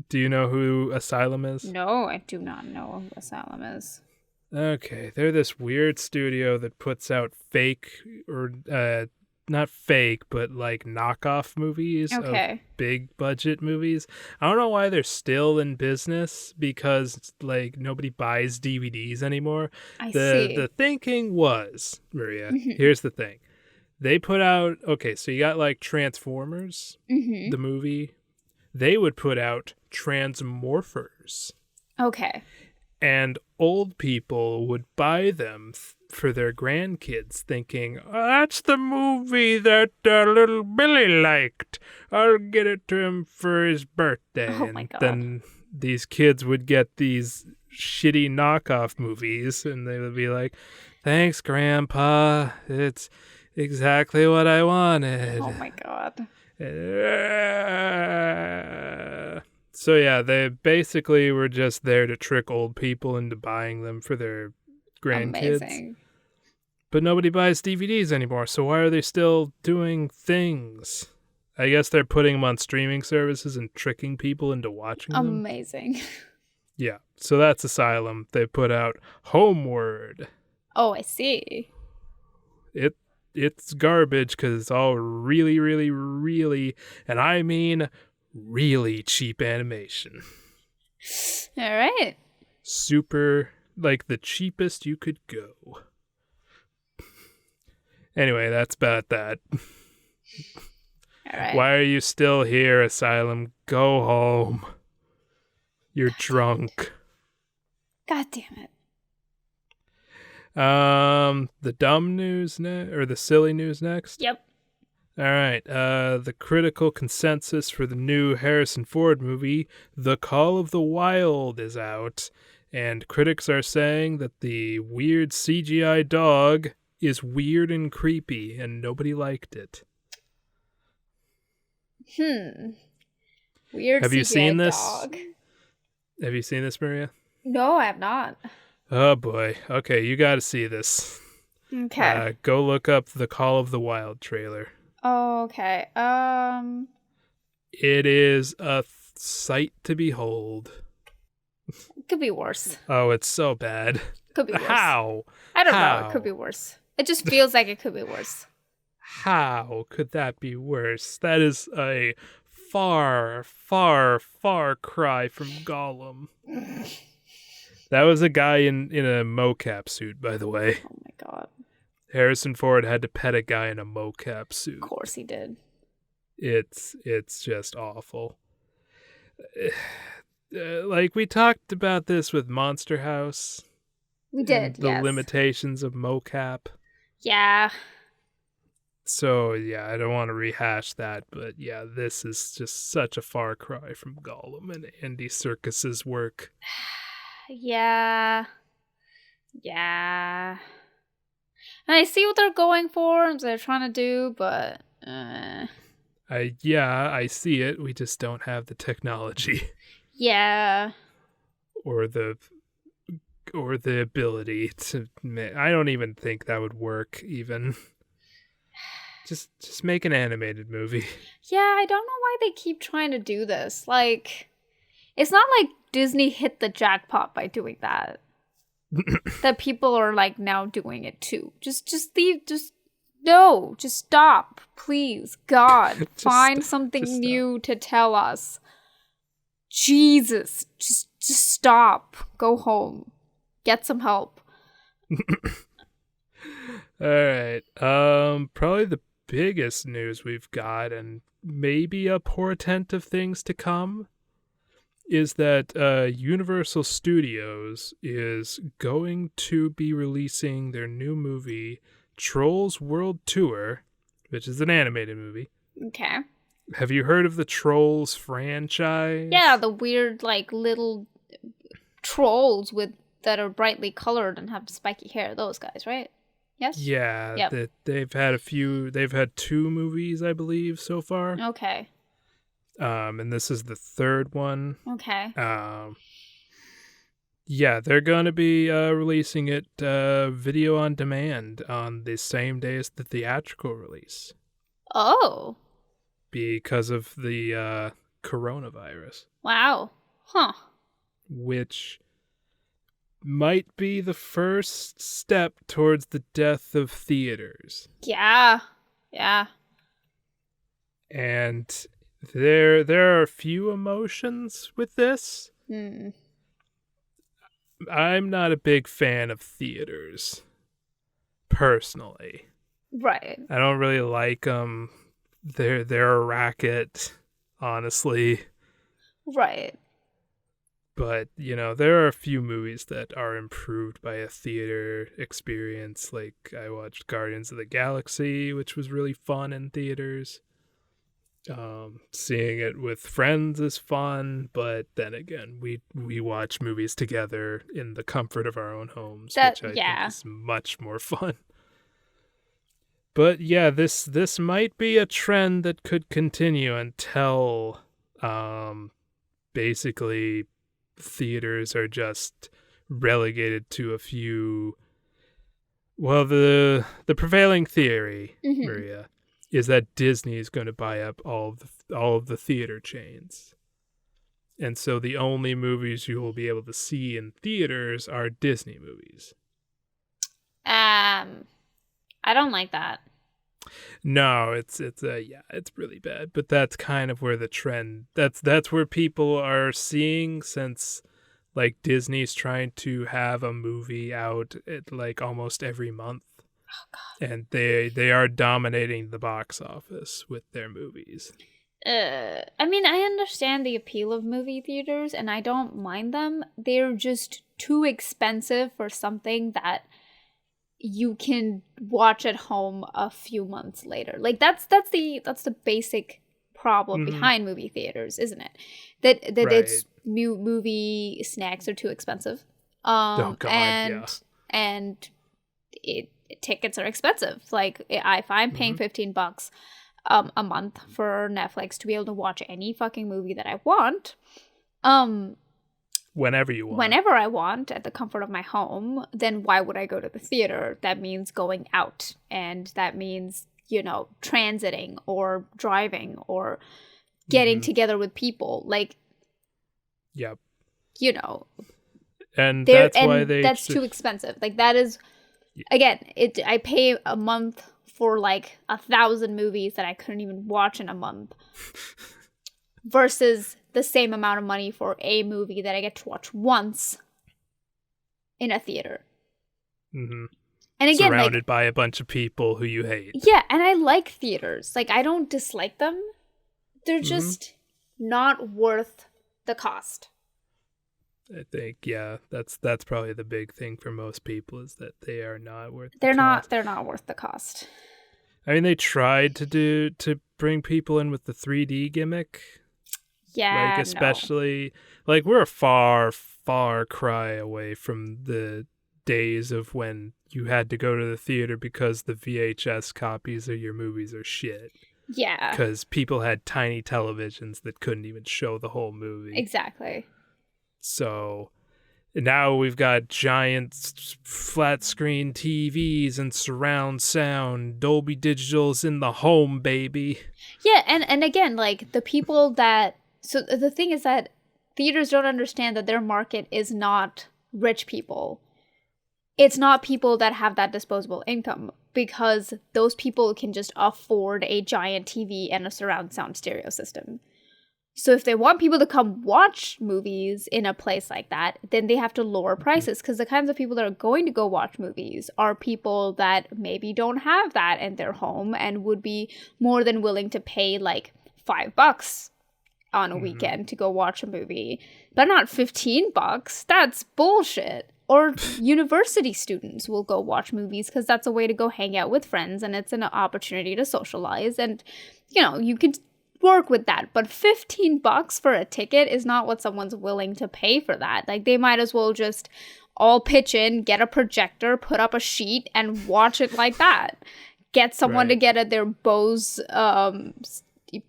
Do you know who Asylum is? No, I do not know who Asylum is. Okay, they're this weird studio that puts out fake, or not fake, but like knockoff movies of big budget movies. I don't know why they're still in business, because like nobody buys DVDs anymore. I see. The thinking was, Mariya, here's the thing. They put out, so you got like Transformers, the movie. They would put out Transmorphers. Okay. And old people would buy them for their grandkids, thinking, oh, that's the movie that little Billy liked. I'll get it to him for his birthday. Oh my God. Then these kids would get these shitty knockoff movies, and they would be like, thanks, Grandpa. It's exactly what I wanted. Oh my God. So yeah, they basically were just there to trick old people into buying them for their grandkids. Amazing. But nobody buys DVDs anymore, so why are they still doing things? I guess they're putting them on streaming services and tricking people into watching them. Amazing. Yeah, so that's Asylum. They put out Homeward. Oh, I see. It's garbage because it's all really, really, really, and I mean really cheap animation. All right. Super, like the cheapest you could go. Anyway, that's about that. All right. Why are you still here, Asylum? Go home. You're drunk. God damn it. The dumb news or the silly news next? Yep. All right. The critical consensus for the new Harrison Ford movie, The Call of the Wild, is out, and critics are saying that the weird CGI dog is weird and creepy, and nobody liked it. Weird. Have you CGI seen this? dog. Have you seen this, Mariya? No, I have not. Oh boy. Okay, you got to see this. Okay. Go look up the Call of the Wild trailer. Okay. It is a sight to behold. Could be worse. Oh, it's so bad. Could be worse. How? I don't know. How? It could be worse. It just feels like it could be worse. How could that be worse? That is a far, far, far cry from Gollum. That was a guy in a mocap suit, by the way. Oh my God. Harrison Ford had to pet a guy in a mocap suit. Of course he did. It's just awful. Like, we talked about this with Monster House. We did, The yes. limitations of mocap. Yeah. So, yeah, I don't want to rehash that, but yeah, this is just such a far cry from Gollum and Andy Serkis's work. Yeah. Yeah. And I see what they're going for and what they're trying to do, but I see it. We just don't have the technology yeah. or the ability to I don't even think that would work even. Just make an animated movie. Yeah, I don't know why they keep trying to do this. Like, it's not like Disney hit the jackpot by doing that. That people are like now doing it too. Just stop, please. God, find something new to tell us. Jesus, just stop. Go home. Get some help. All right. Probably the biggest news we've got, and maybe a portent of things to come, is that Universal Studios is going to be releasing their new movie, Trolls World Tour, which is an animated movie. Okay. Have you heard of the Trolls franchise? Yeah, the weird, like, little trolls that are brightly colored and have spiky hair. Those guys, right? Yes? Yeah. Yep. They've had 2 movies, I believe, so far. Okay. And this is the 3rd one. Okay. Yeah, they're going to be releasing it video on demand on the same day as the theatrical release. Oh. Because of the coronavirus. Wow. Huh. Which might be the first step towards the death of theaters. Yeah. Yeah. And there are a few emotions with this. I'm not a big fan of theaters, personally. Right. I don't really like them. They're a racket, honestly. Right. But, there are a few movies that are improved by a theater experience. Like, I watched Guardians of the Galaxy, which was really fun in theaters. Seeing it with friends is fun, but then again, we watch movies together in the comfort of our own homes, which I think is much more fun. But yeah, this might be a trend that could continue until basically theaters are just relegated to a few. Well, the prevailing theory, Mariya, is that Disney is going to buy up all of the theater chains. And so the only movies you will be able to see in theaters are Disney movies. I don't like that. No, it's really bad. But that's kind of where the trend, that's where people are seeing, since like Disney's trying to have a movie out at like almost every month. Oh, God. And they are dominating the box office with their movies. I mean, I understand the appeal of movie theaters, and I don't mind them. They're just too expensive for something that you can watch at home a few months later. Like that's the basic problem behind movie theaters, isn't it? That Right. it's movie snacks are too expensive. Oh, God, and tickets are expensive. Like if I'm paying $15 a month for Netflix to be able to watch any fucking movie that I want, whenever I want at the comfort of my home, then why would I go to the theater? That means going out, and that means, transiting or driving or getting together with people. Like, yep. And that's why that's too expensive. Like that is, again, I pay a month for like 1,000 movies that I couldn't even watch in a month, versus the same amount of money for a movie that I get to watch once in a theater. Mm-hmm. And again, surrounded by a bunch of people who you hate. Yeah, and I like theaters. Like, I don't dislike them. They're just not worth the cost. I think, yeah, that's probably the big thing for most people, is that they are not worth They're not worth the cost. I mean, they tried to bring people in with the 3D gimmick. Yeah, like especially like we're a far cry away from the days of when you had to go to the theater because the VHS copies of your movies are shit. Yeah. Because people had tiny televisions that couldn't even show the whole movie. Exactly. So now we've got giant flat screen TVs and surround sound, Dolby Digital's in the home, baby. Yeah, and again, like the people that, so the thing is that theaters don't understand that their market is not rich people. It's not people that have that disposable income, because those people can just afford a giant TV and a surround sound stereo system. So if they want people to come watch movies in a place like that, then they have to lower prices, because the kinds of people that are going to go watch movies are people that maybe don't have that in their home and would be more than willing to pay like $5 on a weekend to go watch a movie, but not $15. That's bullshit. Or university students will go watch movies because that's a way to go hang out with friends, and it's an opportunity to socialize, and you could work with that. But $15 for a ticket is not what someone's willing to pay for that. Like, they might as well just all pitch in, get a projector, put up a sheet, and watch it like that. Get someone to get their Bose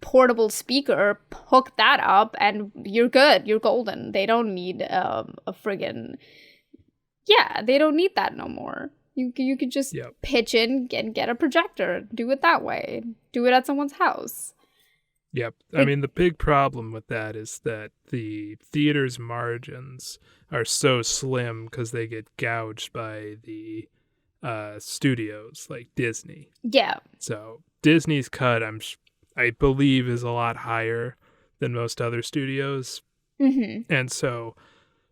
portable speaker, hook that up, and you're good. You're golden. They don't need a friggin'... Yeah, they don't need that no more. You could just pitch in and get a projector. Do it that way. Do it at someone's house. Yep. I mean, the big problem with that is that the theater's margins are so slim because they get gouged by the studios like Disney. Yeah. So Disney's cut, I believe, is a lot higher than most other studios. Mm-hmm. And so,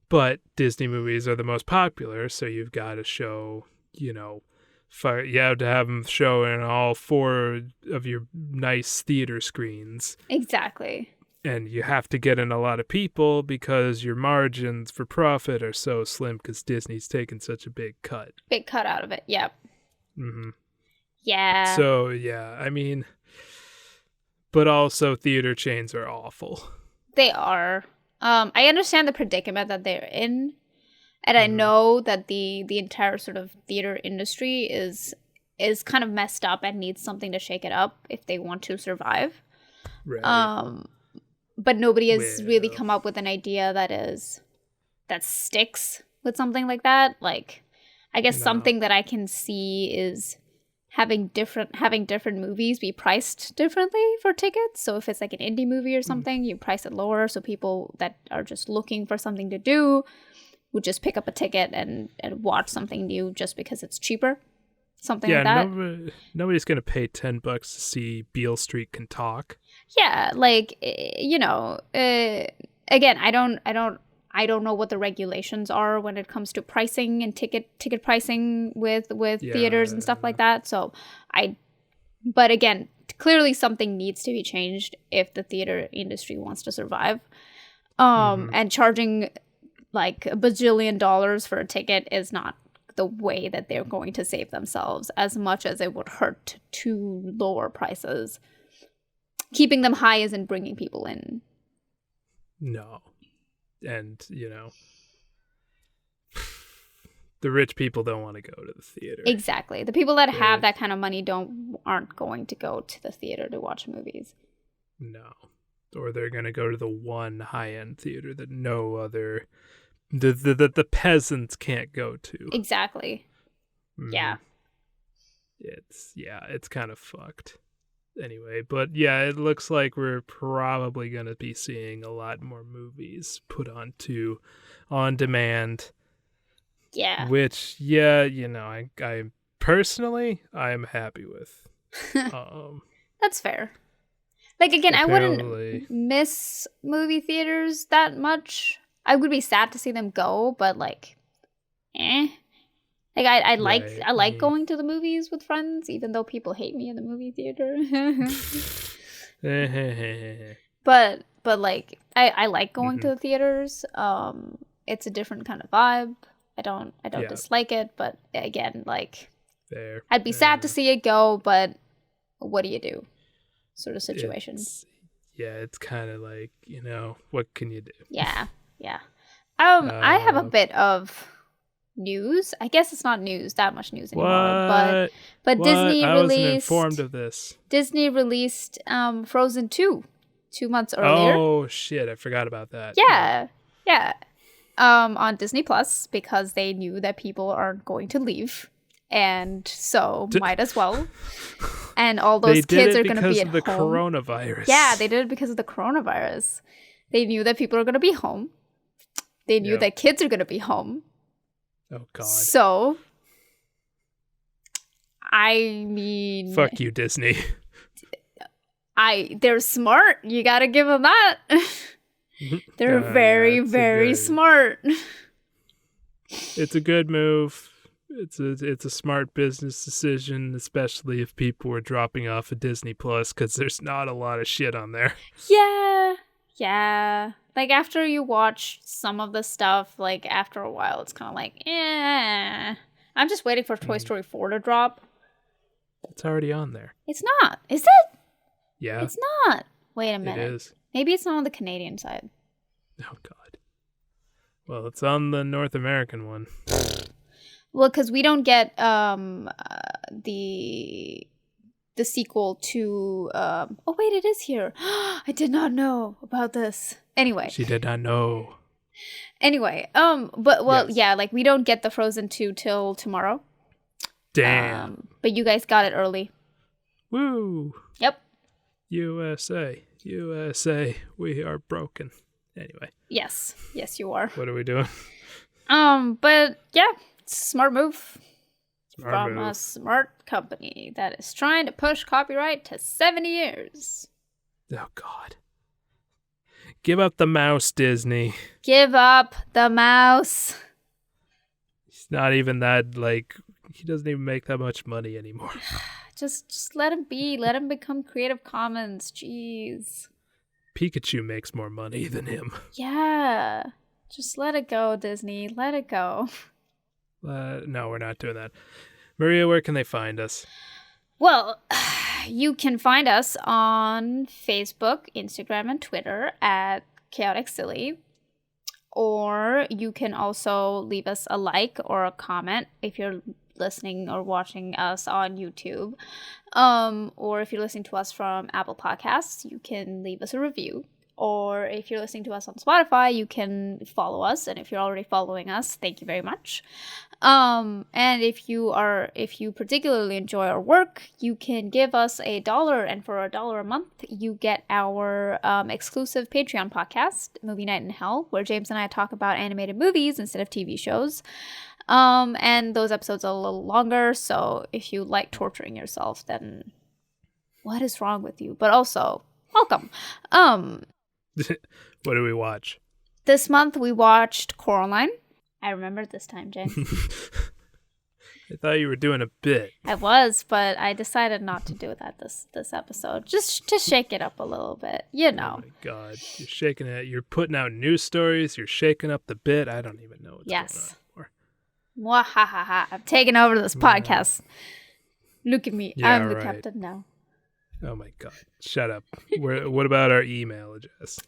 but Disney movies are the most popular, so you've got to show, you have to have them show in all 4 of your nice theater screens. Exactly. And you have to get in a lot of people because your margins for profit are so slim because Disney's taken such a big cut. Big cut out of it. Yep. Mm-hmm. Yeah. So, yeah, I mean, but also theater chains are awful. They are. I understand the predicament that they're in. And I know that the entire sort of theater industry is kind of messed up and needs something to shake it up if they want to survive. Right. But nobody has really come up with an idea that sticks with something like that. Like, I guess something that I can see is having different movies be priced differently for tickets. So if it's like an indie movie or something, you price it lower so people that are just looking for something to do would just pick up a ticket and watch something new just because it's cheaper. Something like that. Yeah, nobody's going to pay $10 to see Beale Street Can Talk. Yeah, like, you know, again, I don't know what the regulations are when it comes to pricing and ticket pricing with theaters and stuff like that. So but again, clearly something needs to be changed if the theater industry wants to survive. And charging like $1 bajillion for a ticket is not the way that they're going to save themselves, as much as it would hurt to lower prices. Keeping them high isn't bringing people in. No. And, you know, the rich people don't want to go to the theater. Exactly. The people that have that kind of money aren't going to go to the theater to watch movies. No. Or they're going to go to the one high-end theater that no other... The peasants can't go to. Exactly. Yeah. It's kind of fucked. Anyway, but yeah, it looks like we're probably going to be seeing a lot more movies put onto on demand. Yeah. Which, yeah, you know, I personally, I'm happy with. That's fair. Like, again, I apparently... wouldn't miss movie theaters that much. I would be sad to see them go, but like, Like I like going to the movies with friends, even though people hate me in the movie theater. but like I like going to the theaters. It's a different kind of vibe. I don't dislike it, but again, like I'd be sad to see it go, but what do you do? Sort of situation. It's kind of like, you know, what can you do? Yeah. I have a bit of news. I guess it's not that much news anymore. But what? Disney I released. wasn't informed of this. Disney released Frozen 2 2 months earlier. Oh shit! I forgot about that. Yeah. On Disney Plus, because they knew that people aren't going to leave, and so might as well. And all those kids are going to be at home. They did it because of the coronavirus. Yeah, they did it because of the coronavirus. They knew that people are going to be home. They knew that kids are going to be home. Oh, God. So, I mean... Fuck you, Disney. They're smart. You got to give them that. They're very, very smart. It's a good move. It's a smart business decision, especially if people were dropping off of Disney Plus, because there's not a lot of shit on there. Yeah. Like, after you watch some of the stuff, like, after a while, it's kind of like, I'm just waiting for Toy Story 4 to drop. It's already on there. It's not. Is it? Yeah. It's not. Wait a minute. It is. Maybe it's not on the Canadian side. Oh, God. Well, it's on the North American one. Well, because we don't get the sequel to oh wait, it is here. I did not know about this. Anyway, she did not know. Anyway, but yeah, like we don't get the Frozen 2 till tomorrow. Damn. But you guys got it early. Woo. Yep. USA, we are broken. Anyway. Yes, you are. What are we doing? But yeah, it's a smart move. From a smart company that is trying to push copyright to 70 years. Oh, God. Give up the mouse, Disney. Give up the mouse. He's not even that, like, he doesn't even make that much money anymore. Just let him be. Let him become Creative Commons. Jeez. Pikachu makes more money than him. Yeah. Just let it go, Disney. Let it go. No, we're not doing that. Mariya, where can they find us? Well, you can find us on Facebook, Instagram, and Twitter at Chaotic Silly. Or you can also leave us a like or a comment if you're listening or watching us on YouTube. Or if you're listening to us from Apple Podcasts, you can leave us a review. Or if you're listening to us on Spotify, you can follow us. And if you're already following us, thank you very much. And if you particularly enjoy our work, you can give us $1, and for $1 a month, you get our exclusive Patreon podcast, Movie Night in Hell, where James and I talk about animated movies instead of TV shows. And those episodes are a little longer, so if you like torturing yourself, then what is wrong with you? But also, welcome. What do we watch? This month we watched Coraline. I remembered this time, James. I thought you were doing a bit. I was, but I decided not to do that this episode. Just to shake it up a little bit, you know. Oh my god. You're shaking it. You're putting out news stories. You're shaking up the bit. I don't even know what's going on anymore. Mwahaha. I'm taking over this podcast. Look at me. Yeah, I'm the right. captain now. Oh my god. Shut up. What about our email address?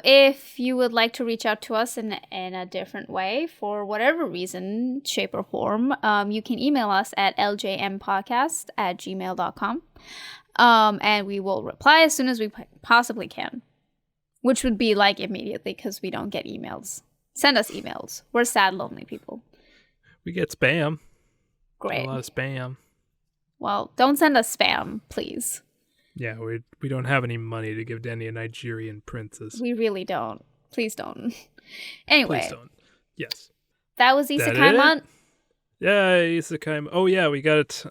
If you would like to reach out to us in a different way, for whatever reason, shape, or form, you can email us at ljmpodcast@gmail.com. And we will reply as soon as we possibly can, which would be like immediately because we don't get emails. Send us emails. We're sad, lonely people. We get spam. Great. A lot of spam. Well, don't send us spam, please. Yeah, we don't have any money to give to any Nigerian princes. We really don't. Please don't. Anyway. Please don't. Yes. That was Isakai month. Yeah, Isakai. Oh yeah, we got it.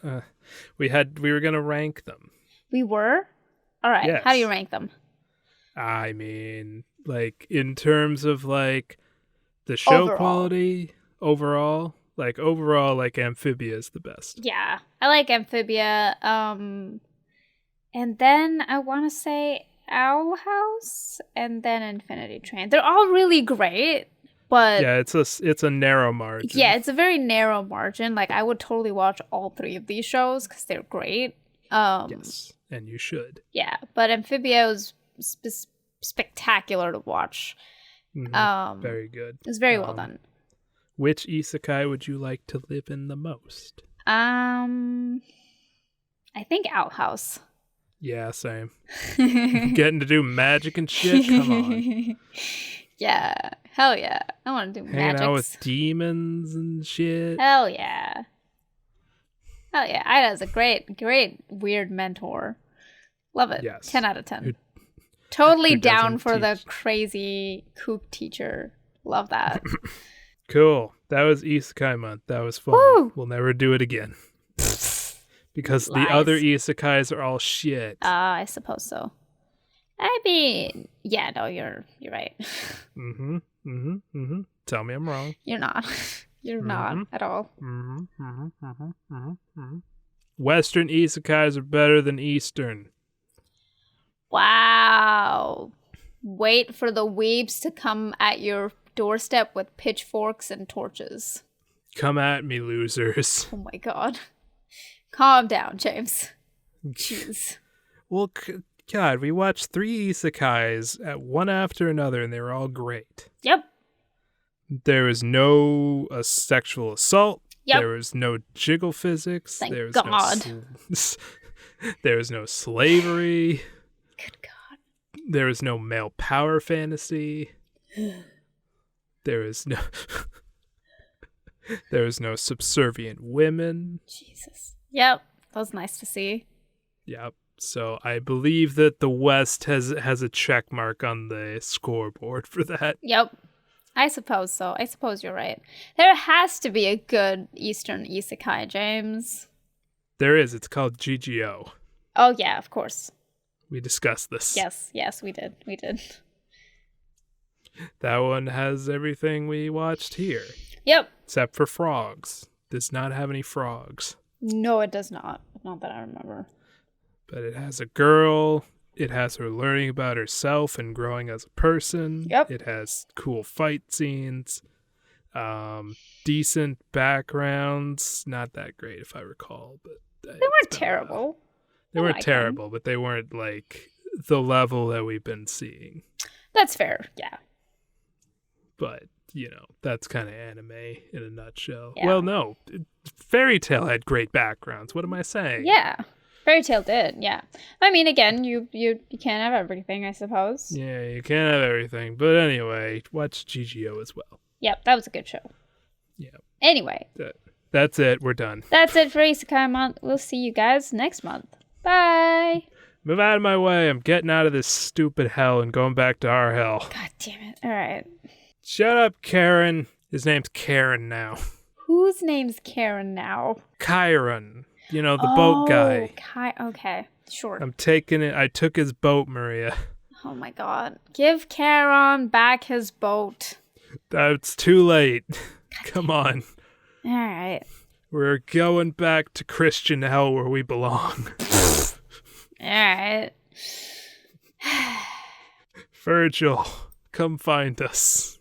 We were gonna rank them. We were? All right. Yes. How do you rank them? I mean, like in terms of like the show quality overall, like Amphibia is the best. Yeah, I like Amphibia. And then I want to say Owl House, and then Infinity Train. They're all really great, but yeah, it's a narrow margin. Yeah, it's a very narrow margin. Like I would totally watch all 3 of these shows because they're great. Yes, and you should. Yeah, but Amphibia was spectacular to watch. Mm-hmm. Very good. It was very well done. Which isekai would you like to live in the most? I think Outhouse. Yeah, same. Getting to do magic and shit? Come on. Yeah. Hell yeah. I want to do magic. Hanging out with demons and shit. Hell yeah. Hell yeah. Ida's a great weird mentor. Love it. Yes. 10 out of 10. Totally who down doesn't for the teach? crazy kook teacher. Love that. Cool. That was Isekai month. That was fun. Woo! We'll never do it again. Because Lies. the other isekais are all shit. I suppose so. I mean, yeah, no, you're right. Tell me I'm wrong. You're not. You're not at all. Western isekais are better than Eastern. Wow. Wait for the weebs to come at your doorstep with pitchforks and torches. Come at me, losers. Oh my god. Calm down, James. Jeez. Well, God, we watched 3 isekais at one after another, and they were all great. Yep. There was no sexual assault. Yep. There was no jiggle physics. Thank there was God. there was no slavery. Good God. There was no male power fantasy. There was no there was no subservient women. Jesus. Yep. That was nice to see. Yep. So I believe that the West has a check mark on the scoreboard for that. Yep. I suppose so. I suppose you're right. There has to be a good Eastern isekai, James. There is. It's called GGO. Oh, yeah, of course. We discussed this. Yes, we did. We did. That one has everything we watched here. Yep. Except for frogs. Does not have any frogs. No, it does not. Not that I remember. But it has a girl It has her learning about herself and growing as a person. Yep. It has cool fight scenes, decent backgrounds. Not that great, if I recall, but They weren't terrible. They I weren't like them. terrible, but they weren't like the level that we've been seeing. That's fair. Yeah. But that's kind of anime in a nutshell. Yeah. Well, no, Fairy Tail had great backgrounds. What am I saying? Yeah. Fairy Tail did. Yeah. I mean, again, you can't have everything, I suppose. Yeah, you can't have everything. But anyway, watch GGO as well. Yep, that was a good show. Yeah. Anyway, That's it. We're done. that's it for Isakai month. We'll see you guys next month. Bye. Move out of my way. I'm getting out of this stupid hell and going back to our hell. God damn it. All right. Shut up, Karen. His name's Karen now. Whose name's Karen now? Chiron. The boat guy. Okay, sure. I'm taking it. I took his boat, Mariya. Oh my god. Give Karen back his boat. That's too late. Come on. All right. We're going back to Christian hell where we belong. All right. Virgil, come find us.